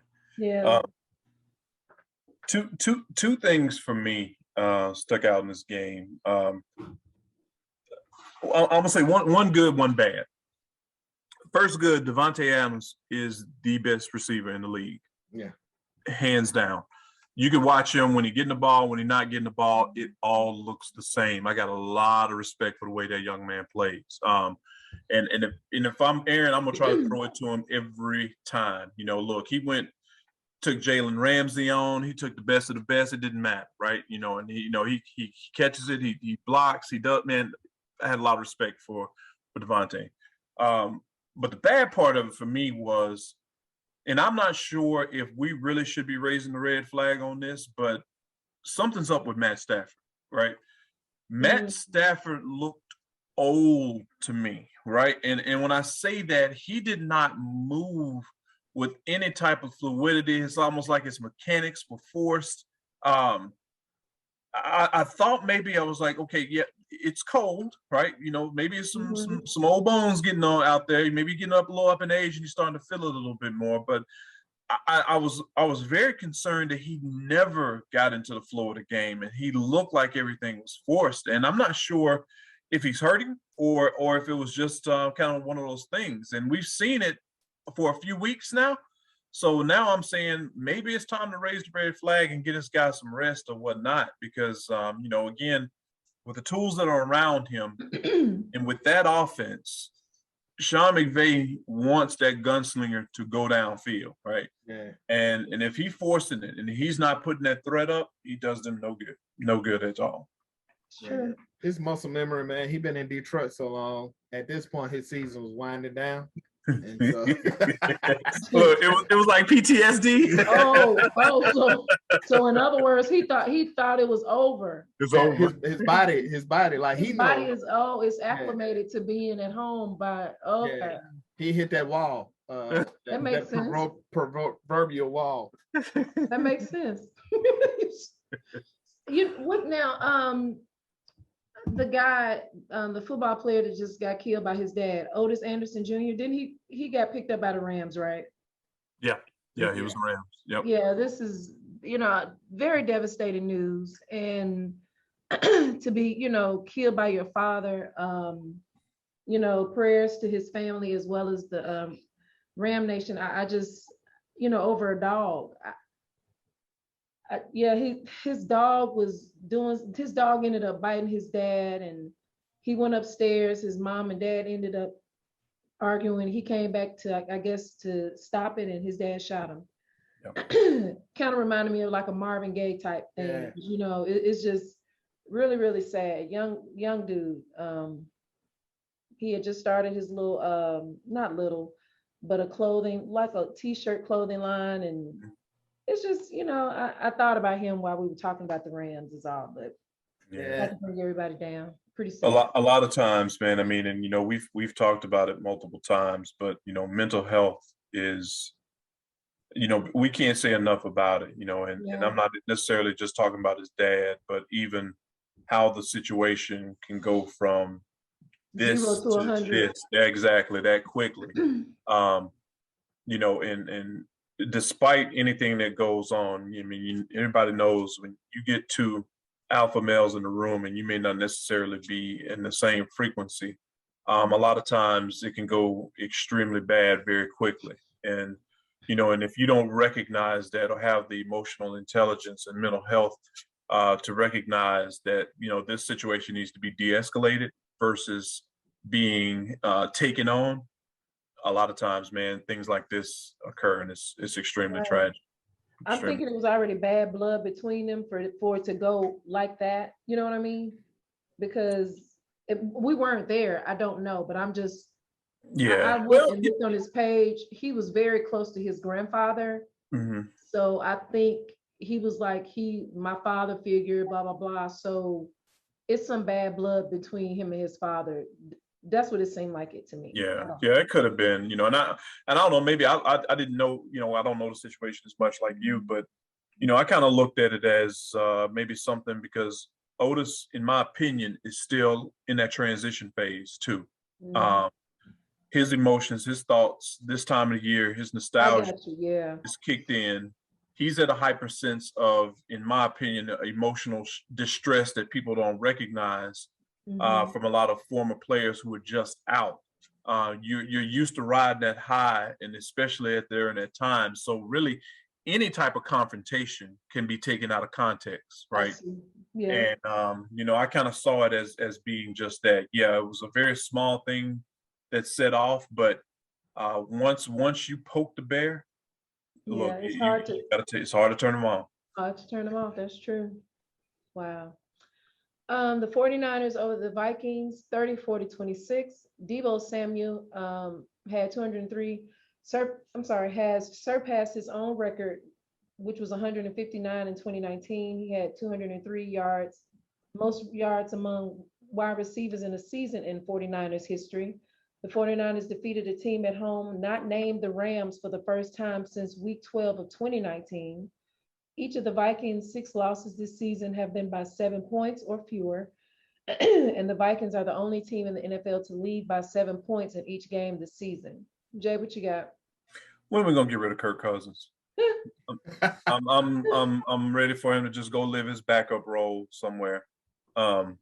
Two things for me stuck out in this game. I'm gonna say one good, one bad. First good, Devontae Adams is the best receiver in the league. Yeah. Hands down. You can watch him when he's getting the ball, when he's not getting the ball, it all looks the same. I got a lot of respect for the way that young man plays. And if I'm Aaron, I'm gonna try to throw it to him every time. Look, he took Jalen Ramsey on. He took the best of the best. It didn't matter, right? And he catches it. He blocks. He does. Man, I had a lot of respect for Devontae. But the bad part of it for me was, and I'm not sure if we really should be raising the red flag on this, but something's up with Matt Stafford, right? Matt Stafford looked old to me, right? And when I say that, he did not move with any type of fluidity. It's almost like his mechanics were forced. I thought maybe I was like, okay, yeah, it's cold, right? Maybe it's some old bones getting on out there. Maybe getting up a little up in age and you're starting to feel it a little bit more. But I was very concerned that he never got into the flow of the game, and he looked like everything was forced. And I'm not sure if he's hurting or if it was just kind of one of those things. And we've seen it for a few weeks now. So now I'm saying maybe it's time to raise the red flag and get this guy some rest or whatnot, because, again, with the tools that are around him and with that offense, Sean McVay wants that gunslinger to go downfield, right? Yeah. And if he's forcing it and he's not putting that threat up, he does them no good at all. Sure. His muscle memory, man, he's been in Detroit so long. At this point, his season was winding down. And so look, it was like PTSD. So in other words, he thought it was over. It's over. His body, like his body is acclimated to being at home. But okay, yeah, he hit that wall. That makes sense. Proverbial wall. That makes sense. What now? The guy, the football player that just got killed by his dad, Odor Anderson Jr., didn't he got picked up by the Rams, right? Yeah, he was the Rams. Yep. Yeah, this is, very devastating news. And to be, killed by your father, prayers to his family as well as the Ram Nation. I just, over a dog. His dog ended up biting his dad, and he went upstairs. His mom and dad ended up arguing. He came back to stop it, and his dad shot him. Yep. Kind of reminded me of like a Marvin Gaye type thing. Yeah. It's just really, really sad. Young dude. He had just started his little, not little, but like a t-shirt clothing line, and it's just, I thought about him while we were talking about the Rams is all, but I had to bring everybody down. Pretty sad. A lot of times, man. I mean, and we've talked about it multiple times, but mental health is, we can't say enough about it. And I'm not necessarily just talking about his dad, but even how the situation can go from this 0 to 100. this, exactly, that quickly. And despite anything that goes on, everybody knows when you get two alpha males in the room and you may not necessarily be in the same frequency, a lot of times it can go extremely bad very quickly. And And if you don't recognize that or have the emotional intelligence and mental health to recognize that, this situation needs to be de-escalated versus being taken on, a lot of times, man, things like this occur, and it's extremely tragic. I'm thinking it was already bad blood between them for it to go like that. You know what I mean? Because we weren't there. I don't know, but I'm just, I went and looked on his page. He was very close to his grandfather. Mm-hmm. So I think he was like, my father figure, blah, blah, blah. So it's some bad blood between him and his father. That's what it seemed like it to me. Yeah, it could have been, and I don't know, maybe I didn't know, I don't know the situation as much like you, but, I kind of looked at it as maybe something because Otis, in my opinion, is still in that transition phase too. Mm-hmm. His emotions, his thoughts, this time of the year, his nostalgia is kicked in. He's at a hyper sense of, in my opinion, emotional distress that people don't recognize. Mm-hmm. From a lot of former players who are just out. You're used to riding that high, and especially during that time. So really, any type of confrontation can be taken out of context, right? Yeah. And I kind of saw it as being just that. Yeah, it was a very small thing that set off, but once you poke the bear, look, it's hard to turn them off. Hard to turn them off. That's true. Wow. The 49ers over the Vikings, 34-26. Deebo Samuel had 203. Has surpassed his own record, which was 159 in 2019. He had 203 yards, most yards among wide receivers in a season in 49ers history. The 49ers defeated a team at home not named the Rams for the first time since week 12 of 2019. Each of the Vikings' 6 losses this season have been by 7 points or fewer. And the Vikings are the only team in the NFL to lead by 7 points in each game this season. Jay, what you got? When are we gonna get rid of Kirk Cousins? I'm ready for him to just go live his backup role somewhere. I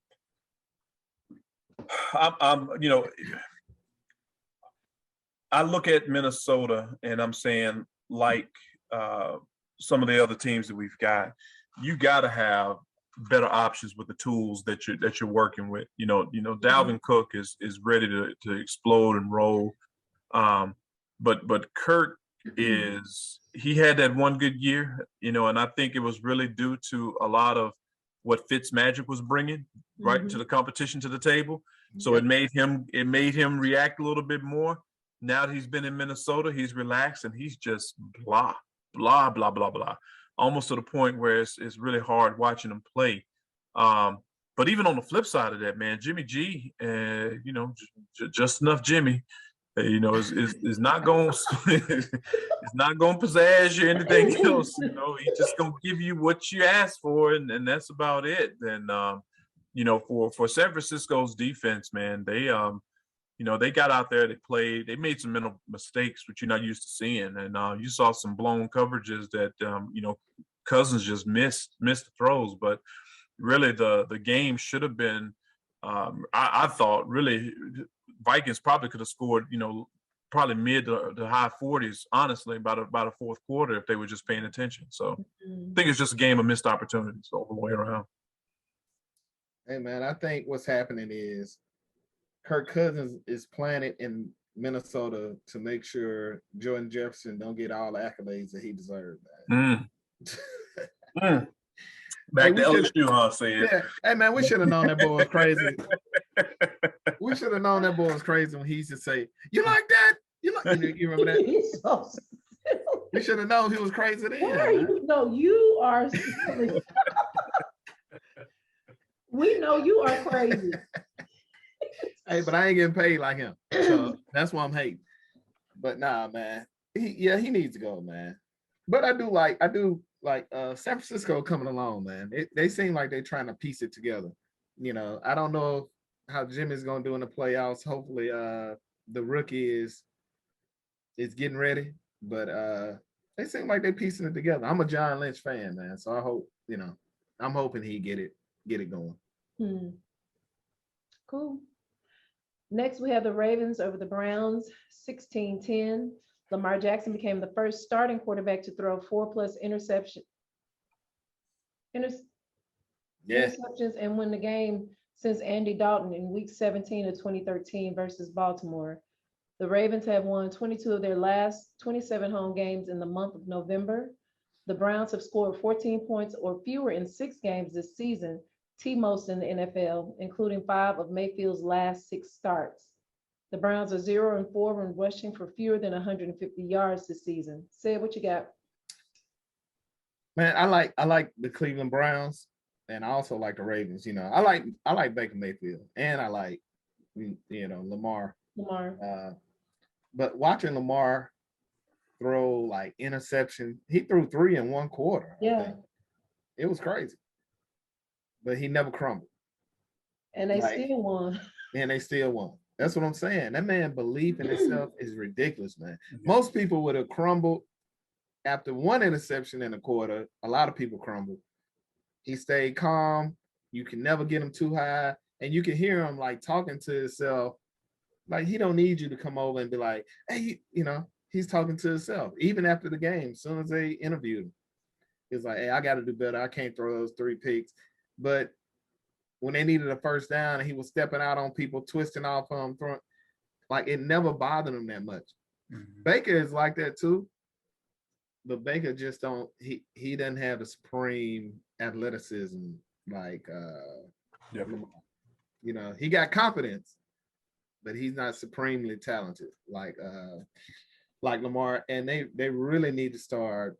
look at Minnesota and I'm saying, like some of the other teams that we've got, you got to have better options with the tools that you're working with. Dalvin Cook is ready to explode and roll. But Kirk he had that one good year, and I think it was really due to a lot of what Fitzmagic was bringing right to the competition, to the table. So it made him react a little bit more. Now that he's been in Minnesota, he's relaxed and he's just blah, blah, blah, blah, blah, almost to the point where it's really hard watching him play. But even on the flip side of that, man, Jimmy G, just enough Jimmy, is not going it's not going to pizzazz you or anything else. He's just going to give you what you asked for, and that's about it. And for San Francisco's defense, man, they got out there, they played, they made some mental mistakes, which you're not used to seeing. And you saw some blown coverages that, Cousins just missed the throws. But really the game should have been, I thought, really, Vikings probably could have scored, probably mid to high 40s, honestly, by the fourth quarter if they were just paying attention. So I think it's just a game of missed opportunities all the way around. Hey, man, I think what's happening is Kirk Cousins is planted in Minnesota to make sure Jordan Jefferson don't get all the accolades that he deserves. Back to LSU, huh? Yeah. Hey, man, we should have known that boy was crazy. We should have known that boy was crazy when he used to say, "You like that? You remember that?" He's so we should have known he was crazy then. You are silly. We know you are crazy. Hey, but I ain't getting paid like him, so that's why I'm hating. But nah, man, he needs to go, man. But I do like San Francisco coming along, man. They seem like they're trying to piece it together. I don't know how Jimmy's gonna do in the playoffs. Hopefully, the rookie is getting ready, but they seem like they're piecing it together. I'm a John Lynch fan, man, so I hope I'm hoping he get it going. Cool. Next, we have the Ravens over the Browns, 16-10. Lamar Jackson became the first starting quarterback to throw 4+ interceptions and win the game since Andy Dalton in Week 17 of 2013 versus Baltimore. The Ravens have won 22 of their last 27 home games in the month of November. The Browns have scored 14 points or fewer in 6 games this season, T-most in the NFL, including 5 of Mayfield's last 6 starts. The Browns are 0-4 when rushing for fewer than 150 yards this season. Say what you got. Man, I like the Cleveland Browns, and I also like the Ravens. I like Baker Mayfield, and I like Lamar. But watching Lamar throw like interception, he threw 3 in 1 quarter. Yeah, it was crazy, but he never crumbled. And they still won. And they still won. That's what I'm saying. That man belief in himself is ridiculous, man. Most people would have crumbled after 1 interception in a quarter. A lot of people crumbled. He stayed calm. You can never get him too high. And you can hear him like talking to himself. Like he don't need you to come over and be like, hey, he's talking to himself. Even after the game, as soon as they interviewed him, he's like, hey, I got to do better. I can't throw those 3 picks. But when they needed a first down and he was stepping out on people, twisting off them, like it never bothered him that much. Mm-hmm. Baker is like that too. But Baker just he doesn't have the supreme athleticism like he got confidence, but he's not supremely talented like Lamar. And they really need to start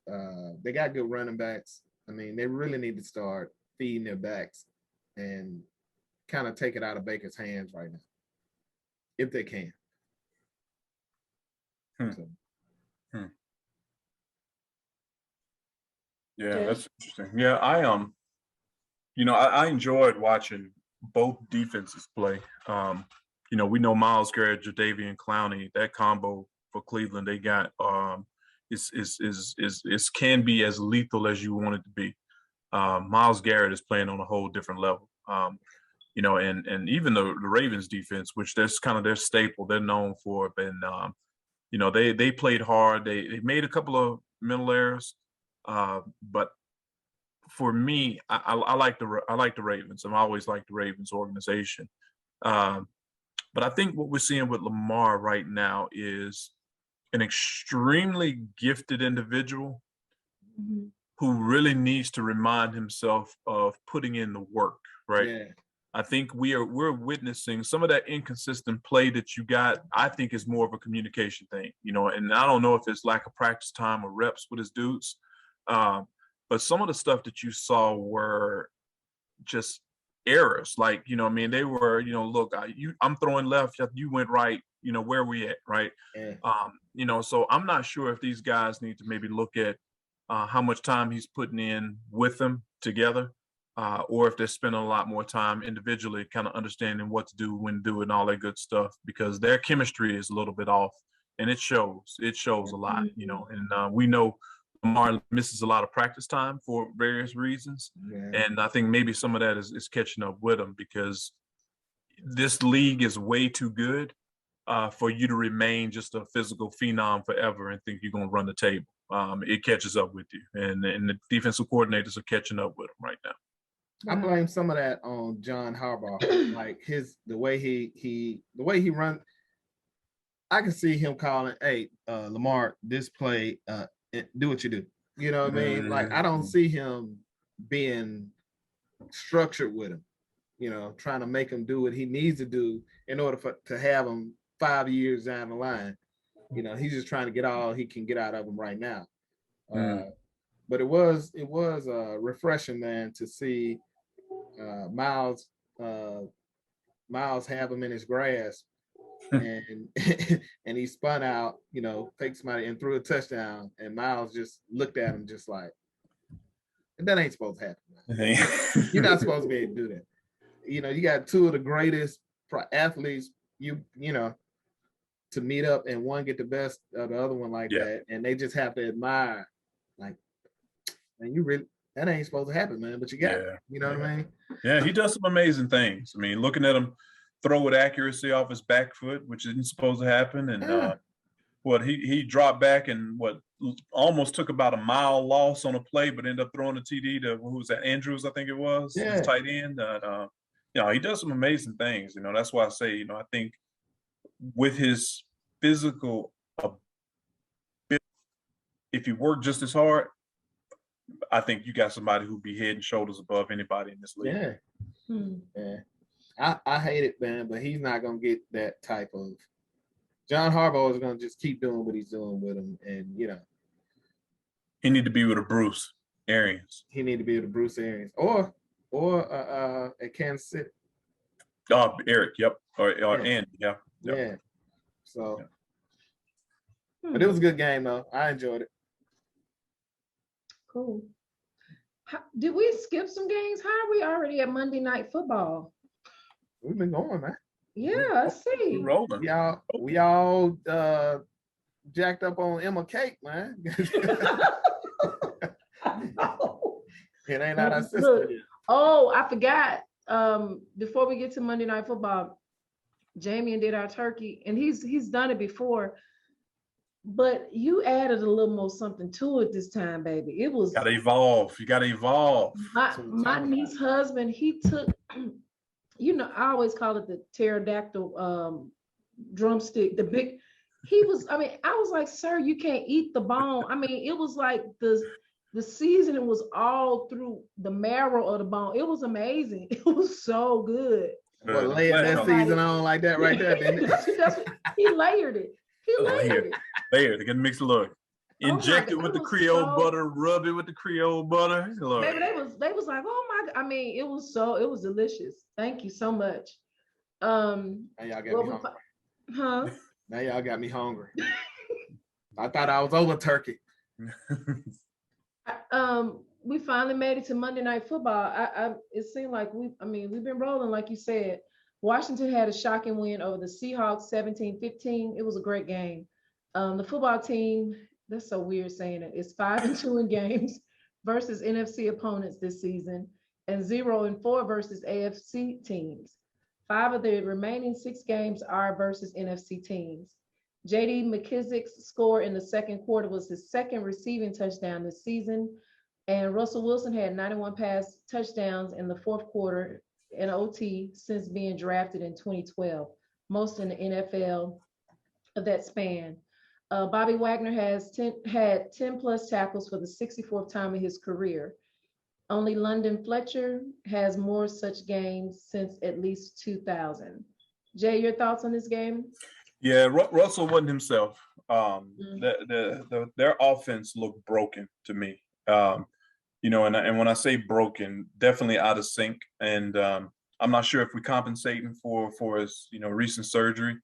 they got good running backs. I mean, they really need to start feeding their backs and kind of take it out of Baker's hands right now, if they can. Yeah, that's interesting. Yeah, I enjoyed watching both defenses play. We know Myles Garrett, Jadeveon Clowney, that combo for Cleveland they got is can be as lethal as you want it to be. Myles Garrett is playing on a whole different level. And even the Ravens defense, which that's kind of their staple, they're known for it. And they played hard. They made a couple of mental errors. But for me, I like the Ravens. I've always liked the Ravens organization. But I think what we're seeing with Lamar right now is an extremely gifted individual who really needs to remind himself of putting in the work, right? Yeah. I think we're witnessing some of that inconsistent play that you got. I think is more of a communication thing, and I don't know if it's lack of practice time or reps with his dudes. But some of the stuff that you saw were just errors. Like, they were, look, I'm throwing left, you went right, where we at, right? Yeah. So I'm not sure if these guys need to maybe look at how much time he's putting in with them together, or if they're spending a lot more time individually kind of understanding what to do, when to do it, and all that good stuff, because their chemistry is a little bit off, and it shows a lot, and we know Lamar misses a lot of practice time for various reasons. Yeah. And I think maybe some of that is catching up with him, because this league is way too good for you to remain just a physical phenom forever and think you're going to run the table. It catches up with you, and the defensive coordinators are catching up with him right now. I blame some of that on John Harbaugh, like the way he runs. I can see him calling, "Hey, Lamar, this play, do what you do." You know what I mean? Like, I don't see him being structured with him, trying to make him do what he needs to do in order to have him 5 years down the line. He's just trying to get all he can get out of him right now. But it was refreshing, man, to see Myles have him in his grasp, and and he spun out, faked somebody and threw a touchdown, and Myles just looked at him just like, that ain't supposed to happen, man. You're not supposed to be able to do that. You got 2 of the greatest athletes, to meet up, and one get the best of the other one like that, and they just have to admire, like, man, that ain't supposed to happen, man, but you got it. You know what I mean? Yeah, he does some amazing things. I mean, looking at him throw with accuracy off his back foot, which isn't supposed to happen, and he dropped back and almost took about a mile loss on a play, but ended up throwing a TD to who was that? Andrews, I think it was, his tight end. He does some amazing things. That's why I say, I think with his physical ability, if you work just as hard, I think you got somebody who'd be head and shoulders above anybody in this league. Yeah. I hate it, man, but he's not gonna get that type of. John Harbaugh is gonna just keep doing what he's doing with him, and he need to be with a Bruce Arians. He need to be with a Bruce Arians, or at Kansas City. Eric, yep, or Andy, yeah. Yeah. So, but it was a good game though. I enjoyed it. Cool. Did we skip some games? How are we already at Monday Night Football? We've been going, man. Yeah, I see. We're rolling. We all jacked up on Emma Cake, man. It ain't not our sister. Oh, I forgot. Before we get to Monday Night Football, Jameion did our turkey, and he's done it before. But you added a little more something to it this time, baby. It was gotta evolve. You gotta evolve. My niece's husband, he took, I always call it the pterodactyl drumstick, the big. I was like, sir, you can't eat the bone. It was like the seasoning was all through the marrow of the bone. It was amazing. It was so good. Well, laying that season on like that right there, didn't it? He layered it. Layered. They can mix it. Look. Inject it with the Creole butter, rub it with the Creole butter. Look. Baby, they was like, oh my, it was delicious. Thank you so much. Now y'all got me hungry. Huh? Now y'all got me hungry. I thought I was over turkey. We finally made it to Monday Night Football. It seemed like we've been rolling, like you said. Washington had a shocking win over the Seahawks, 17-15. It was a great game. The football team, that's so weird saying it, is 5-2 in games versus NFC opponents this season, and 0-4 versus AFC teams. 5 of the remaining 6 games are versus NFC teams. J.D. McKissic's score in the second quarter was his second receiving touchdown this season, and Russell Wilson had 91 pass touchdowns in the fourth quarter in OT since being drafted in 2012, most in the NFL of that span. Bobby Wagner had 10 plus tackles for the 64th time in his career. Only London Fletcher has more such games since at least 2000. Jay, your thoughts on this game? Yeah, Russell wasn't himself. Their offense looked broken to me. And when I say broken, definitely out of sync. And I'm not sure if we're compensating for his, recent surgery.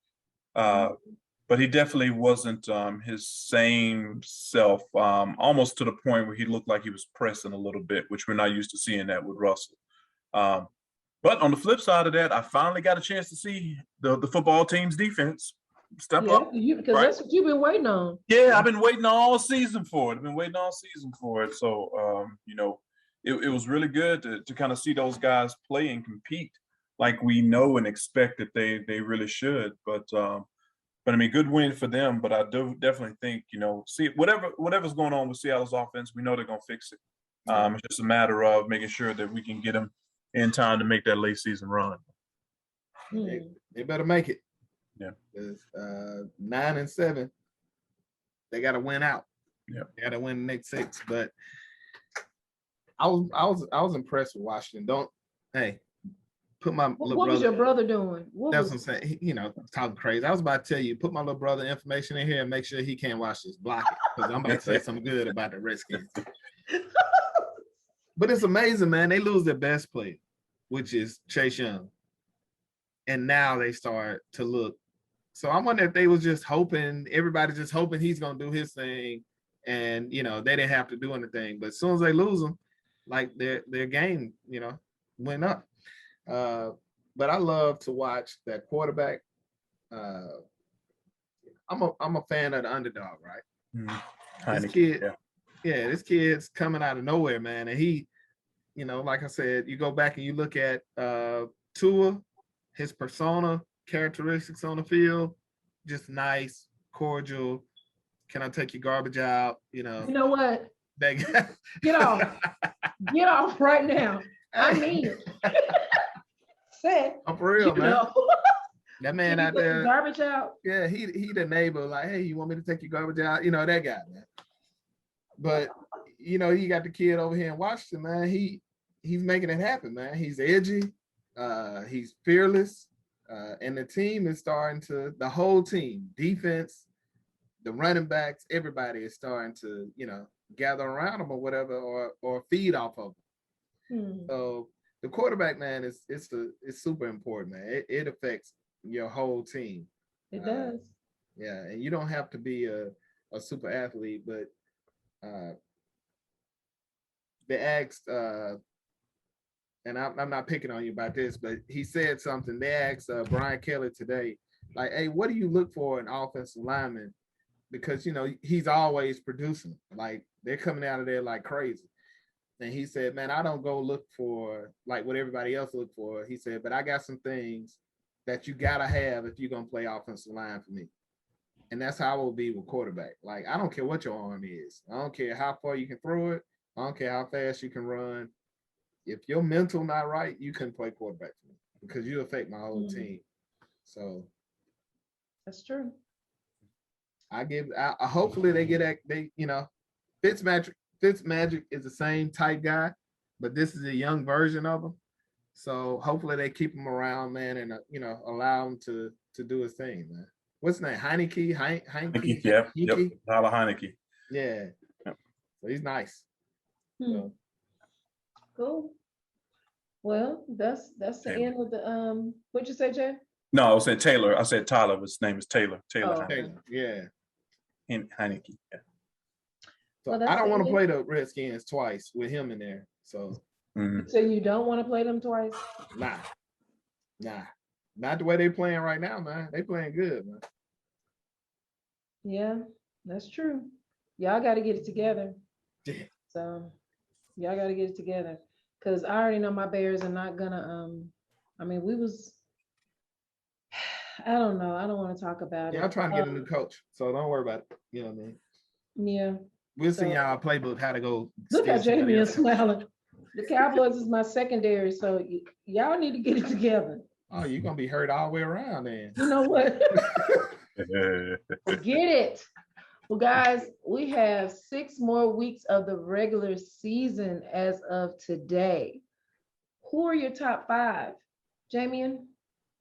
But he definitely wasn't his same self, almost to the point where he looked like he was pressing a little bit, which we're not used to seeing that with Russell. But on the flip side of that, I finally got a chance to see the football team's defense step up. Because that's what you've been waiting on. Yeah, I've been waiting all season for it. So, it was really good to kind of see those guys play and compete like we know and expect that they really should. But good win for them. But I do definitely think, see whatever's going on with Seattle's offense, we know they're gonna fix it. It's just a matter of making sure that we can get them in time to make that late season run. They better make it. Yeah. 9-7, they got to win out. Yeah, they got to win the next 6. But I was impressed with Washington. Put my little what brother, was your brother doing? What I'm saying. Talking crazy. I was about to tell you, put my little brother information in here and make sure he can't watch this. Block it, because I'm about to say something good about the Redskins. But it's amazing, man. They lose their best player, which is Chase Young, and now they start to look. So I wonder if they was just hoping, everybody just hoping he's gonna do his thing, and they didn't have to do anything. But as soon as they lose him, like their game, went up. But I love to watch that quarterback. I'm a fan of the underdog, right? This kid, this kid's coming out of nowhere, man. And he, like I said, you go back and you look at Tua, his persona, characteristics on the field, just nice, cordial, can I take your garbage out? You know what? That guy. Get off right now. I mean it. Say, I'm for real, man. That man out there, garbage out. Yeah, he the neighbor, like, hey, you want me to take your garbage out? You know, that guy, man. But you know, he got the kid over here in Washington, man. He's making it happen, man. He's edgy, he's fearless, and the team is starting to, the whole team, defense, the running backs, everybody is starting to, you know, gather around him or whatever, or feed off of him. So the quarterback, man, it's super important, man. It affects your whole team. It does. Yeah, and you don't have to be a super athlete, but they asked, and I'm not picking on you about this, but he said something. They asked Brian Kelly today, like, hey, what do you look for in offensive lineman? Because, you know, he's always producing. Like, they're coming out of there like crazy. And he said, man, I don't go look for like what everybody else look for. He said, but I got some things that you gotta have if you're gonna play offensive line for me. And that's how I will be with quarterback. Like, I don't care what your arm is. I don't care how far you can throw it. I don't care how fast you can run. If your mental not right, you couldn't play quarterback for me because you affect my whole team. So that's true. Hopefully they get you know, Fitzmagic is the same type guy, but this is a young version of him. So hopefully they keep him around, man, and you know, allow him to do his thing, man. What's his name? Heineke? Yep. Tyler Heineke. Yeah. Yep. So he's nice. So. Cool. Well, that's the end of the what'd you say, Jay? No, I said Taylor. I said Tyler. His name is Taylor. Taylor. Yeah. Heineke. Yeah. So I don't want to play the Redskins twice with him in there. So. So you don't want to play them twice? Nah. Not the way they playing right now, man. They playing good, man. Yeah, that's true. Y'all got to get it together. Yeah. So y'all got to get it together because I already know my Bears are not gonna. I mean, I don't know. I don't want to talk about it. Yeah, I'm trying to get a new coach, so don't worry about it. You know what I mean? Yeah. We'll see y'all playbook how to go. Look at Jameion smiling. The Cowboys is my secondary, so y'all need to get it together. Oh, you're gonna be hurt all the way around then. You know what? Get it. Well, guys, we have 6 more weeks of the regular season as of today. Who are your top 5? Jameion?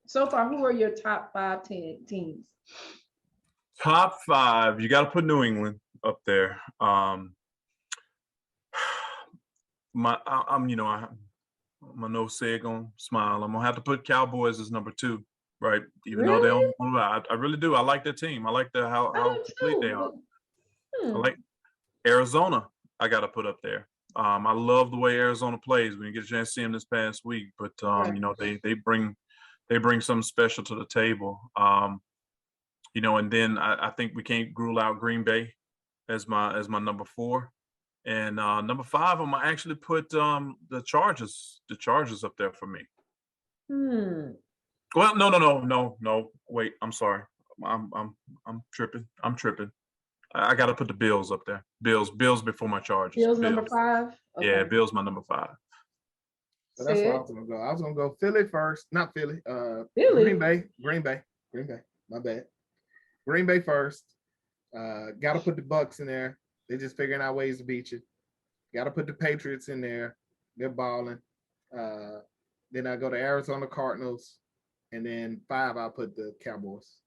So far, who are your top 5 teams? Top 5, you got to put New England up there. I'm no say gonna smile. I'm gonna have to put Cowboys as number 2, right? Even though they don't. I really do. I like their team. I like how complete they are. I like Arizona. I got to put up there. I love the way Arizona plays. When you get a chance to see them this past week, but you know, they bring something special to the table. You know, and then I think we can't rule out Green Bay as my number 4. And number 5, I'm gonna actually put the Chargers up there for me. Well, no. Wait, I'm sorry. I'm tripping. I gotta put the Bills up there. Bills before my Chargers. Bills. Number 5. Okay. Yeah, Bills my number 5. So that's where I was gonna go. I was gonna go Philly first, not Philly. Philly. Green Bay. My bad. Green Bay first. Got to put the Bucks in there. They're just figuring out ways to beat you. Got to put the Patriots in there. They're balling. Then I go to Arizona Cardinals, and then 5 I'll put the Cowboys.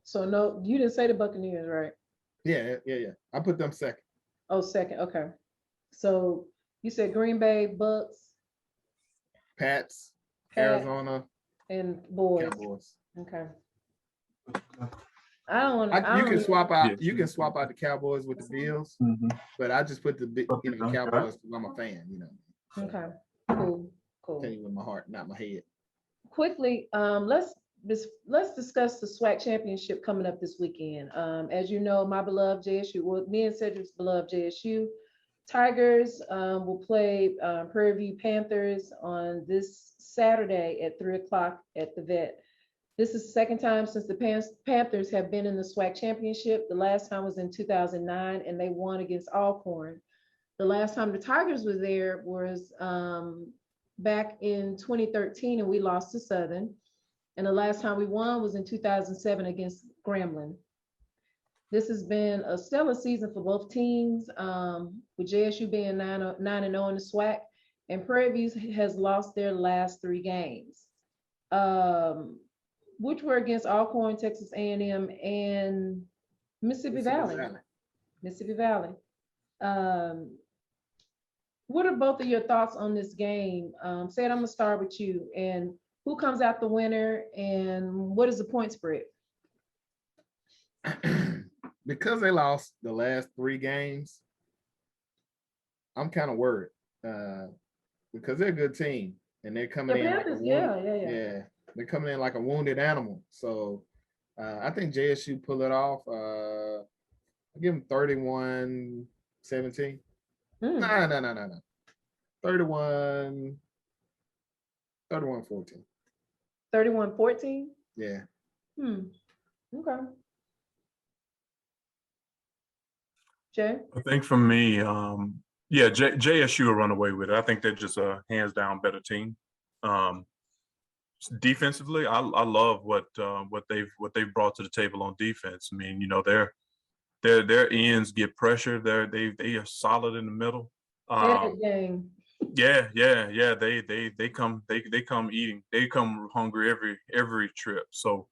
So no, you didn't say the Buccaneers, right? Yeah. I put them second. Oh, second. Okay. So you said Green Bay, Bucks, Pats, Arizona, and boys. Cowboys. Okay. I don't want to. You can swap out. You can swap out the Cowboys with the Bills, but I just put the Cowboys because I'm a fan. You know. Okay. Cool. Tell you with my heart, not my head. Quickly, let's discuss the SWAC championship coming up this weekend. As you know, my beloved JSU, well, me and Cedric's beloved JSU Tigers will play Prairie View Panthers on this Saturday at 3:00 at the Vet. This is the second time since the Panthers have been in the SWAC championship. The last time was in 2009, and they won against Alcorn. The last time the Tigers were there was back in 2013, and we lost to Southern. And the last time we won was in 2007 against Grambling. This has been a stellar season for both teams, with JSU being 9-0 in the SWAC, and Prairie View has lost their last 3 games, which were against Alcorn, Texas A&M, and Mississippi Valley. Mississippi Valley. What are both of your thoughts on this game? Said, I'm gonna start with you. And who comes out the winner, and what is the point spread? Because they lost the last 3 games, I'm kind of worried because they're a good team and they're coming in. Yeah, they're coming in like a wounded animal. So I think JSU pull it off. I give them 31-17. No. 31-14. 31-14? Yeah. Okay. Jay? I think for me, JSU will run away with it. I think they're just a hands down better team. Defensively, I love what they've brought to the table on defense. I mean, their ends get pressure. They are solid in the middle. Game. Yeah. They come eating. They come hungry every trip. So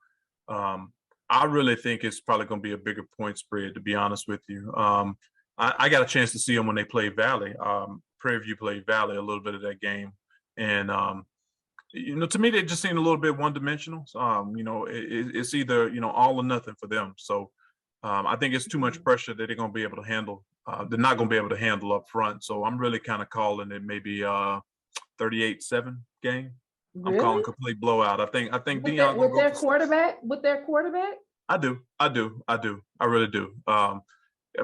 I really think it's probably going to be a bigger point spread, to be honest with you. I got a chance to see them when they played Valley. Prairie View played Valley a little bit of that game, and to me they just seemed a little bit one-dimensional. It's either all or nothing for them. So I think it's too much pressure that they're going to be able to handle. They're not going to be able to handle up front. So I'm really kind of calling it maybe 38-7 game. Really? I'm calling complete blowout. I think Deion with their quarterback. I do. I really do.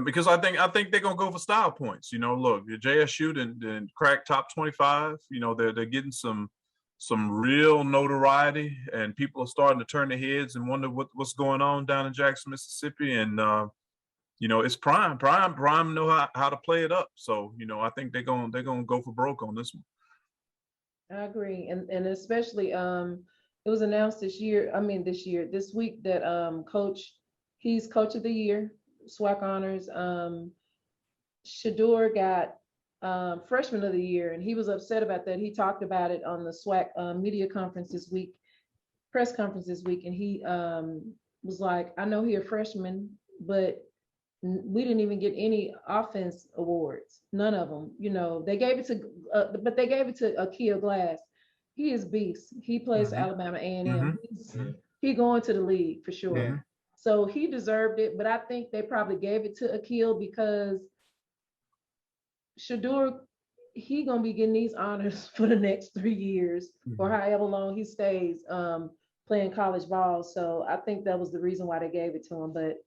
Because I think they're gonna go for style points. Look, JSU didn't crack top 25. They're getting some real notoriety, and people are starting to turn their heads and wonder what's going on down in Jackson, Mississippi. And it's prime know how to play it up. So I think they're gonna go for broke on this one. I agree, and especially it was announced this week that he's coach of the year, SWAC honors. Shador got freshman of the year, and he was upset about that. He talked about it on the SWAC media conference this week, press conference this week, and he was like, I know he's a freshman, but we didn't even get any offense awards, none of them. They gave it to Akil Glass. He is beast. He plays for Alabama A&M. He going to the league for sure. Yeah. So he deserved it, but I think they probably gave it to Akil because Shador, he gonna be getting these honors for the next 3 years or however long he stays playing college ball. So I think that was the reason why they gave it to him. But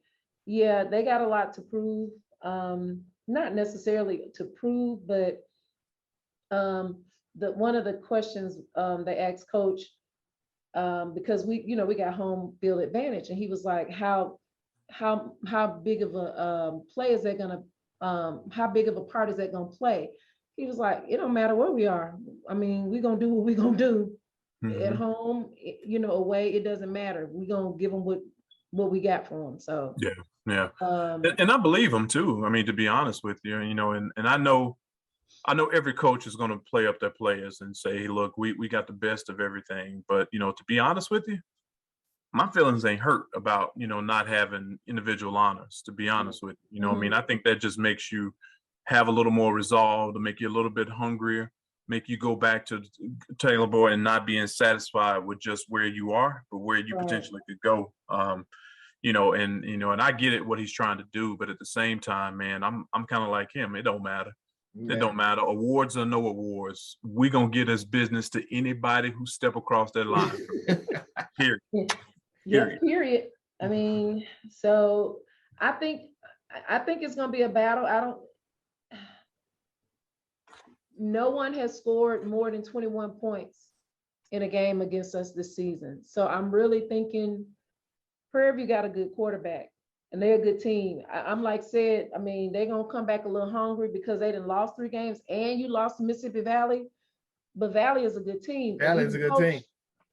yeah, they got a lot to prove. Not necessarily to prove, but one of the questions they asked Coach, because we got home field advantage, and he was like, how big of a play is that gonna how big of a part is that gonna play? He was like, it don't matter where we are. I mean, we're gonna do what we're gonna do at home, away, it doesn't matter. We're gonna give them what we got for them. So yeah. And I believe them too. I mean, to be honest with you, and I know every coach is going to play up their players and say, hey, look, we got the best of everything. But, to be honest with you, my feelings ain't hurt about, not having individual honors, to be honest with you. I mean, I think that just makes you have a little more resolve, to make you a little bit hungrier, make you go back to Taylor Boyd and not being satisfied with just where you are, but where you potentially could go. And I get it, what he's trying to do, but at the same time, man, I'm kind of like him. It don't matter. Yeah. It don't matter. Awards or no awards, we gonna get us business to anybody who step across that line. Period. Yeah, period. I mean, so I think it's gonna be a battle. No one has scored more than 21 points in a game against us this season. So I'm really thinking Prairie View got a good quarterback and they're a good team. I'm like said, I mean, they're going to come back a little hungry because they done lost 3 games and you lost to Mississippi Valley. But Valley is a good team. Valley is a good team.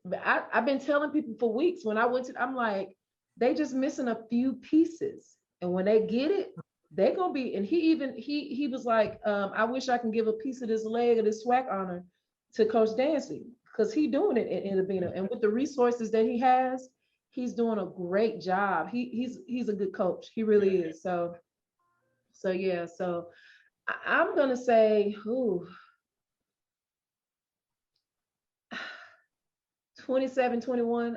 But I've been telling people for weeks when I went to, I'm like, they just missing a few pieces. And when they get it, they're going to be, and he was like, I wish I can give a piece of this leg or this SWAC honor to Coach Dancy because he doing it in Urbana. And with the resources that he has, he's doing a great job. He's a good coach. He really is. So yeah, so I'm going to say, 27-21.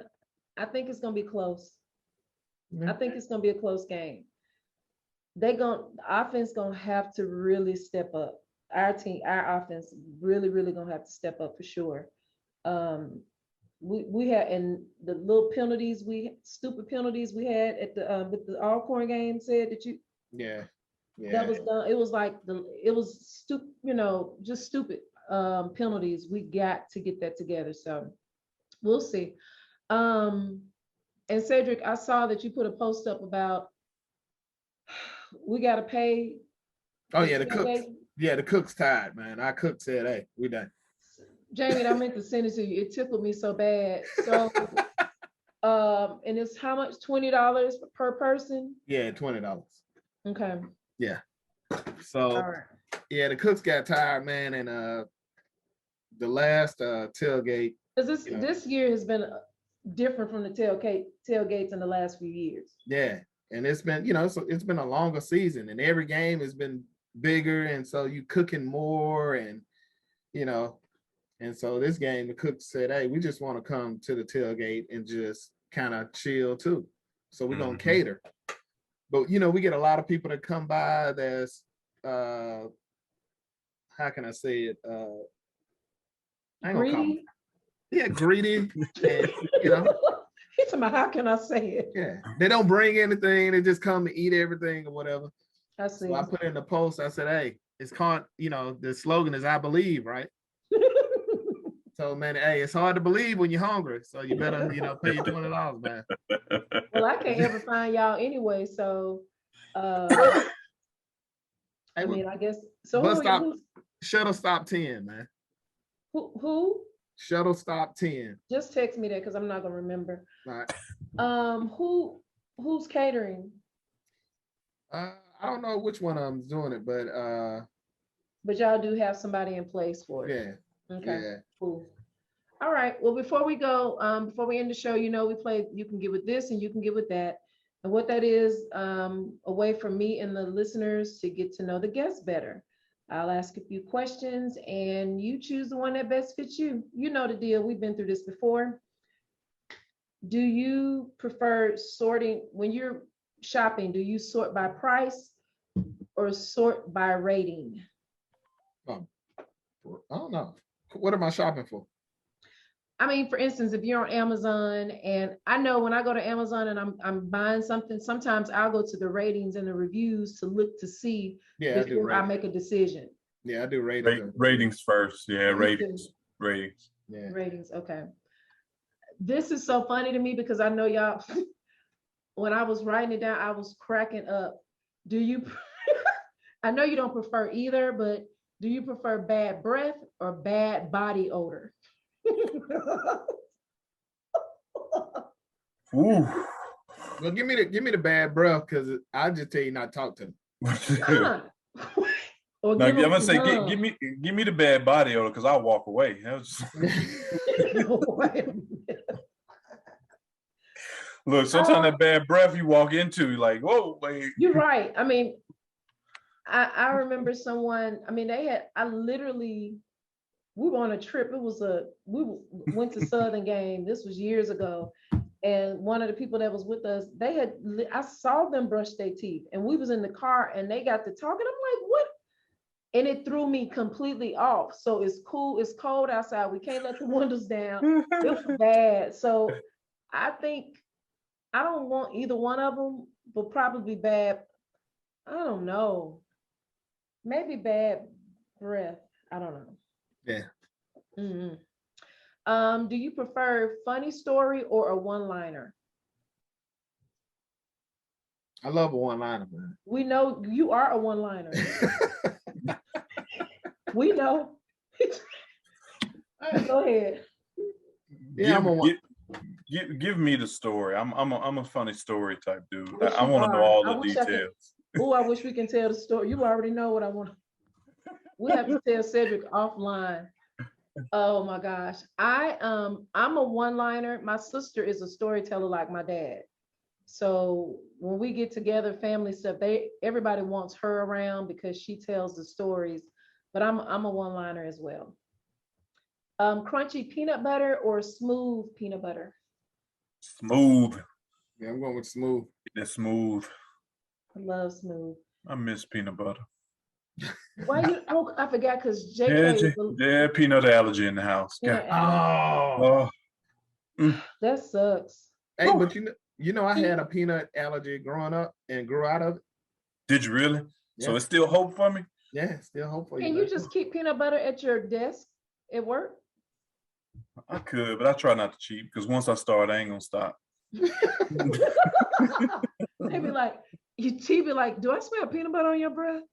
I think it's going to be close. I think it's going to be a close game. The offense going to have to really step up. Our offense really going to have to step up for sure. We had, and the little stupid penalties we had at the with the Alcorn game said that you. Yeah. That was done. It was like it was stupid, just stupid penalties. We got to get that together. So we'll see. And Cedric, I saw that you put a post up about we got to pay. Oh yeah, the cooks. Yeah, the cook's tired, man. Our cook said, "Hey, we done." Jamie, I meant to send it to you. It tickled me so bad. So, and it's how much? $20 per person? Yeah, $20. Okay. Yeah. So, yeah, the cooks got tired, man, and the last tailgate. Because this year has been different from the tailgates in the last few years. Yeah, and it's been, it's been a longer season, and every game has been bigger, and so you cooking more, and and so this game, the cooks said, "Hey, we just want to come to the tailgate and just kind of chill too. So we're gonna cater." But we get a lot of people that come by that's how can I say it? I ain't gonna call them. Yeah, greedy. And, He's talking about how can I say it? Yeah, they don't bring anything, they just come to eat everything or whatever. I see. So I put in the post, I said, "Hey, it's called, the slogan is I believe, right?" So man, hey, it's hard to believe when you're hungry. So you better, pay your $20, man. Well, I can't ever find y'all anyway. So I guess so. Shuttle stop 10, man. Who? Shuttle stop 10. Just text me that because I'm not gonna remember. All right. Who's catering? I don't know which one I'm doing it, but y'all do have somebody in place for it. Yeah. Okay. Yeah. Cool. All right. Well, before we go, before we end the show, we play You Can Get With This and You Can Get With That. And what that is, a way for me and the listeners to get to know the guests better. I'll ask a few questions and you choose the one that best fits you. You know the deal. We've been through this before. Do you prefer sorting when you're shopping? Do you sort by price or sort by rating? I don't know. What am I shopping for? I mean, for instance, if you're on Amazon, and I know when I go to Amazon and I'm buying something, sometimes I'll go to the ratings and the reviews to look to see before I make a decision. Yeah, I do ratings. Ratings first. Yeah, ratings. Ratings. Yeah. Ratings. Okay. This is so funny to me because I know y'all, when I was writing it down, I was cracking up. Do you, I know you don't prefer either, but do you prefer bad breath or bad body odor? Ooh. Well, give me the bad breath because I just tell you not to talk to them. I'm gonna say give me the bad body odor because I'll walk away. Look, sometimes that bad breath you walk into, like, whoa, wait. You're right. I mean, I remember someone. I mean, we were on a trip. We went to Southern game. This was years ago. And one of the people that was with us, I saw them brush their teeth and we was in the car and they got to talking. I'm like, what? And it threw me completely off. So it's cool. It's cold outside. We can't let the windows down. It was bad. So I think I don't want either one of them, but probably bad. I don't know. Maybe bad breath. I don't know. Yeah. Mm-hmm. Do you prefer funny story or a one-liner? I love a one-liner, man. We know you are a one-liner. We know. Go ahead. Yeah, give me the story. I'm a funny story type dude. I want to know all the details. I wish we can tell the story. You already know what I want. We have to tell Cedric offline. Oh my gosh. I'm a one-liner. My sister is a storyteller like my dad. So when we get together, family stuff, everybody wants her around because she tells the stories. But I'm a one-liner as well. Crunchy peanut butter or smooth peanut butter? Smooth. Yeah, I'm going with smooth. It's smooth. I love smooth. I miss peanut butter. Why you? Oh, I forgot because JK. Yeah, peanut allergy in the house. Oh, that sucks. Hey, but you know, I had a peanut allergy growing up and grew out of it. Did you really? Yeah. So it's still hope for me? Yeah, still hope for you. Can you just keep peanut butter at your desk at work? I could, but I try not to cheat because once I start, I ain't gonna stop. They be like, she be like, do I smell peanut butter on your breath?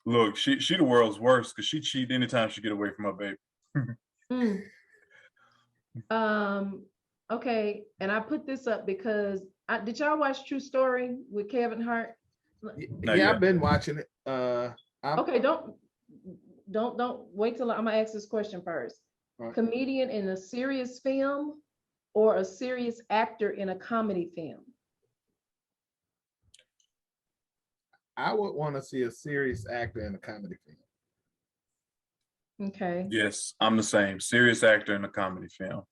Look, she the world's worst because she cheat anytime she get away from her baby. Okay, and I put this up because did y'all watch True Story with Kevin Hart? Yeah, I've been watching it. Okay, don't wait till I'm gonna ask this question first. Right. Comedian in a serious film or a serious actor in a comedy film? I would want to see a serious actor in a comedy film. Okay. Yes, I'm the same. Serious actor in a comedy film.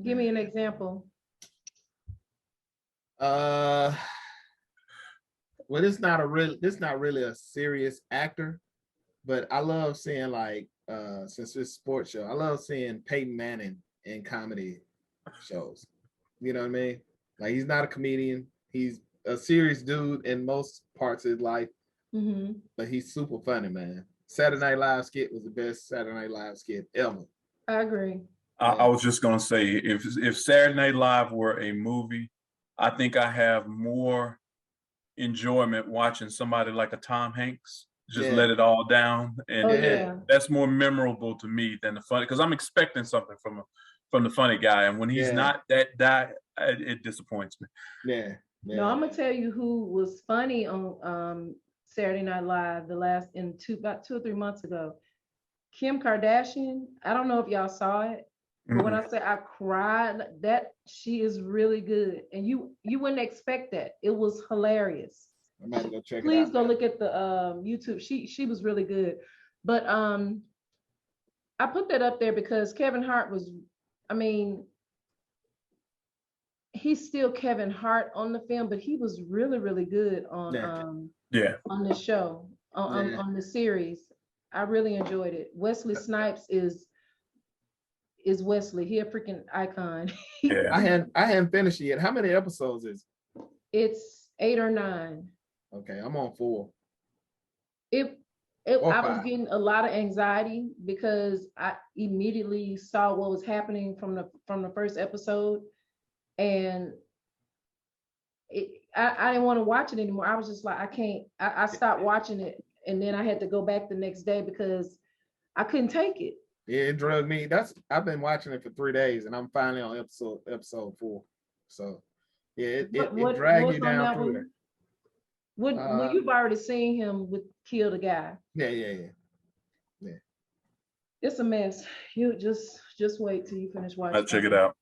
Give me an example. Well, it's not really a serious actor, but I love seeing since it's a sports show, I love seeing Peyton Manning in comedy shows. You know what I mean? Like, he's not a comedian. He's a serious dude in most parts of his life, but he's super funny, man. Saturday Night Live skit was the best Saturday Night Live skit ever. I agree. I was just gonna say, if Saturday Night Live were a movie, I think I have more enjoyment watching somebody like a Tom Hanks just let it all down, and that's more memorable to me than the funny, because I'm expecting something from the funny guy, and when he's not that guy, it disappoints me. Yeah. No, I'm gonna tell you who was funny on Saturday Night Live about 2 or 3 months ago. Kim Kardashian. I don't know if y'all saw it, but when I say I cried, that she is really good, and you wouldn't expect that. It was hilarious. I might go check Please it out. go look at the YouTube. She was really good, but I put that up there because Kevin Hart was. I mean, he's still Kevin Hart on the film, but he was really, really good on on the show, on the series. I really enjoyed it. Wesley Snipes is Wesley. He a freaking icon. I hadn't finished it yet. How many episodes is it? It's 8 or 9. Okay, I'm on 4. I was getting a lot of anxiety because I immediately saw what was happening from the first episode, and I didn't want to watch it anymore. I was just like, I can't. I stopped watching it, and then I had to go back the next day because I couldn't take it. Yeah, it drugged me. I've been watching it for 3 days, and I'm finally on episode 4. So yeah, it dragged you down through there. Well, you've already seen him kill the guy. Yeah. It's a mess. You just wait till you finish watching. I'll check it out.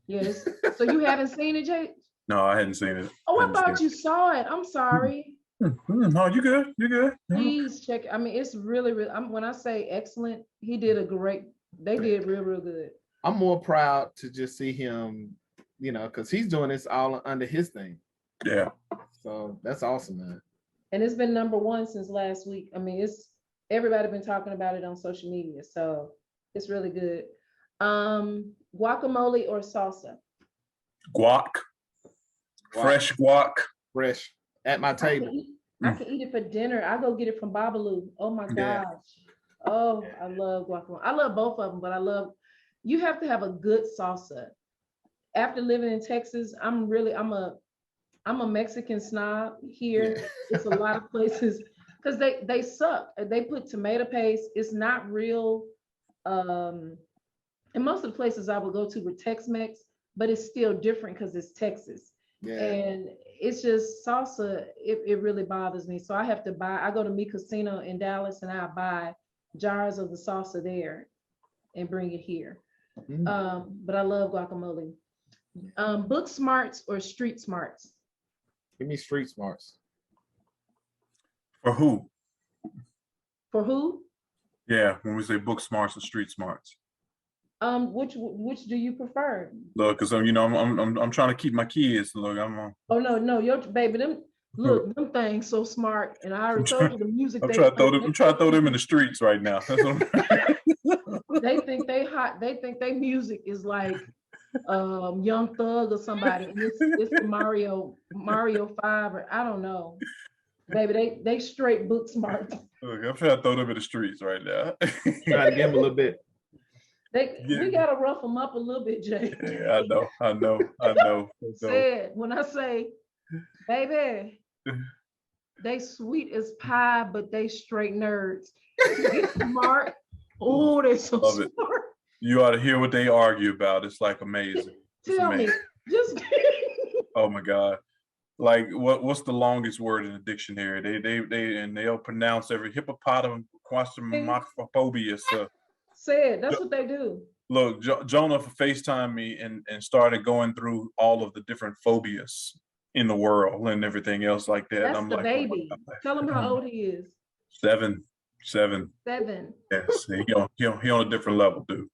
Yes. So you haven't seen it, Jake? No, I hadn't seen it. Oh, I thought you saw it. I'm sorry. No, you good. You're good. Please check it. I mean, it's really, really. When I say excellent, they did real good. I'm more proud to just see him, because he's doing this all under his thing. Yeah. So that's awesome, man. And it's been #1 since last week. I mean, everybody been talking about it on social media, so it's really good. Guacamole or salsa? Guac. Fresh guac. Fresh at my table. I can eat it for dinner. I go get it from Babalu. Oh my gosh. Oh, I love guacamole. I love both of them, but I love you have to have a good salsa. After living in Texas, I'm a Mexican snob here. Yeah. It's a lot of places because they suck. They put tomato paste. It's not real. And most of the places I would go to were Tex-Mex, but it's still different because it's Texas. Yeah. And it's just salsa. It really bothers me. So I have to buy. I go to Mi Casino in Dallas and I buy jars of the salsa there and bring it here. But I love guacamole. Book smarts or street smarts? Give me street smarts. For who? For who? Yeah, when we say book smarts or street smarts. Which do you prefer? Look, because I'm trying to keep my kids. Look, Oh no, your baby, them things so smart, and I already told you the music. I'm trying to throw them in the streets right now. They think they hot. They think they music is like Young Thug or somebody. And it's the Mario 5 or I don't know. Baby, they straight book smart. Look, I'm trying to throw them in the streets right now. Try to give them a little bit. We gotta rough them up a little bit, Jay. Yeah, I know. Said when I say, baby, they sweet as pie, but they straight nerds. Get smart. Oh, they're so Love smart. It. You ought to hear what they argue about. It's like amazing. Tell me, just. Oh my God. Like what's the longest word in the dictionary? They'll pronounce every hippopotamus, quastrophobia. Said that's what they do. Look, Jonah FaceTimed me and started going through all of the different phobias in the world and everything else like that. That's I'm the like, baby. oh, tell him how old he is. 7. 7. Yes, he on a different level, dude.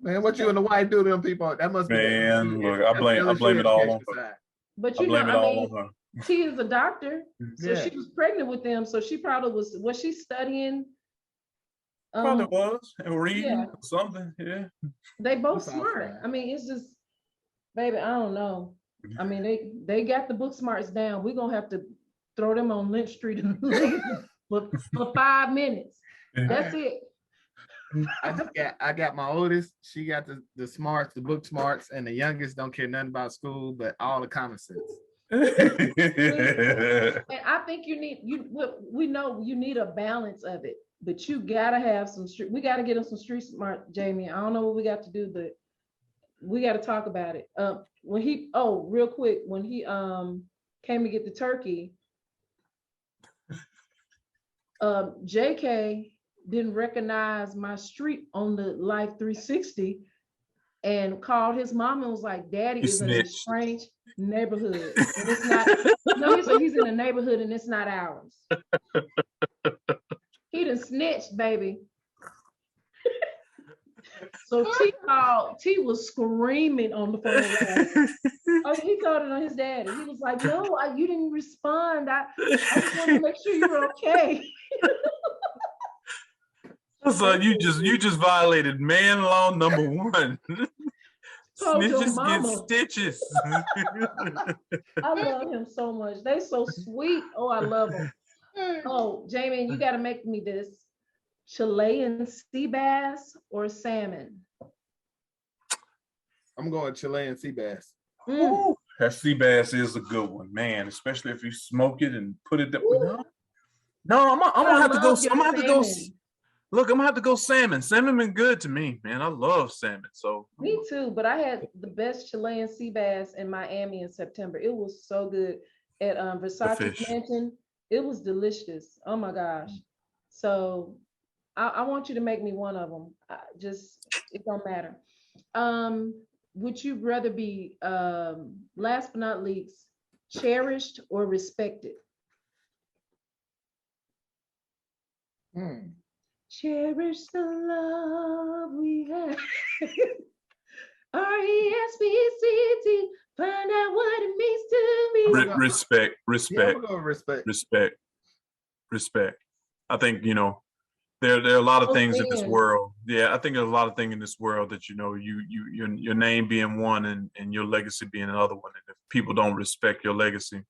Man, what you and the wife do to them people? That must be. Man, look, I blame it all on her. But you know, I mean, she is a doctor, so she was pregnant with them. So she probably was she studying? Probably was and reading something. Yeah, they both smart. I mean, it's just, baby, I don't know. I mean, they got the book smarts down. We're gonna have to throw them on Lynch Street and leave for 5 minutes. That's it. I got my oldest. She got the smarts, the book smarts, and the youngest don't care nothing about school, but all the common sense. And I think we know you need a balance of it, but you gotta have some street. We gotta get them some street smart, Jamie. I don't know what we got to do, but we got to talk about it. Real quick, when he came to get the turkey, JK didn't recognize my street on the Life 360 and called his mom and was like, Daddy is in a strange neighborhood. And it's not, no, he said he's in a neighborhood and it's not ours. He done snitched, baby. So T was screaming on the phone. Oh, he called it on his daddy. He was like, no, you didn't respond. I just wanted to make sure you were okay. So you just violated man law number 1. Snitches get stitches. I love him so much. They so sweet. Oh, I love them. Oh, Jamie, you got to make me this. Chilean sea bass or salmon? I'm going Chilean sea bass. That sea bass is a good one, man. Especially if you smoke it and put it. No, I'm gonna have to go. I'm gonna have to go. Look, I'm gonna have to go salmon. Salmon been good to me, man. I love salmon. So me too. But I had the best Chilean sea bass in Miami in September. It was so good at Versace Mansion. It was delicious. Oh my gosh. So I want you to make me one of them. It don't matter. Would you rather be, last but not least, cherished or respected? Cherish the love we have. RESPCT. Find out what it means to me. Respect. I think, there are a lot of things in this world. Yeah, I think there's a lot of things in this world that, your name being one and your legacy being another one. And if people don't respect your legacy,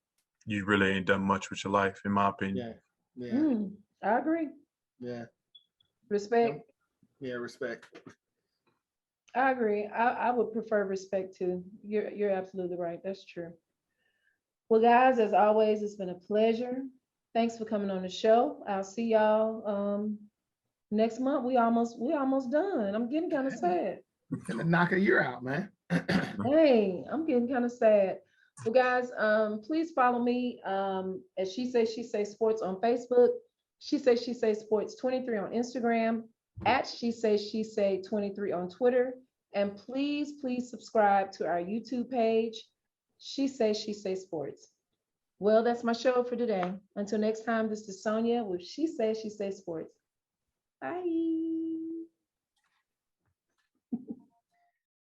you really ain't done much with your life, in my opinion. Yeah. I agree. Yeah. Respect. Yeah, respect. I agree. I would prefer respect too. You're absolutely right. That's true. Well, guys, as always, it's been a pleasure. Thanks for coming on the show. I'll see y'all next month. We almost done. I'm getting kind of sad. We're gonna knock a year out, man. Hey, I'm getting kind of sad. Well, guys, please follow me at She Say Sports on Facebook. She Say Sports 23 on Instagram. At She Say 23 on Twitter. And please subscribe to our YouTube page. She Say Sports. Well, that's my show for today. Until next time, this is Sonia with She Say Sports. Bye.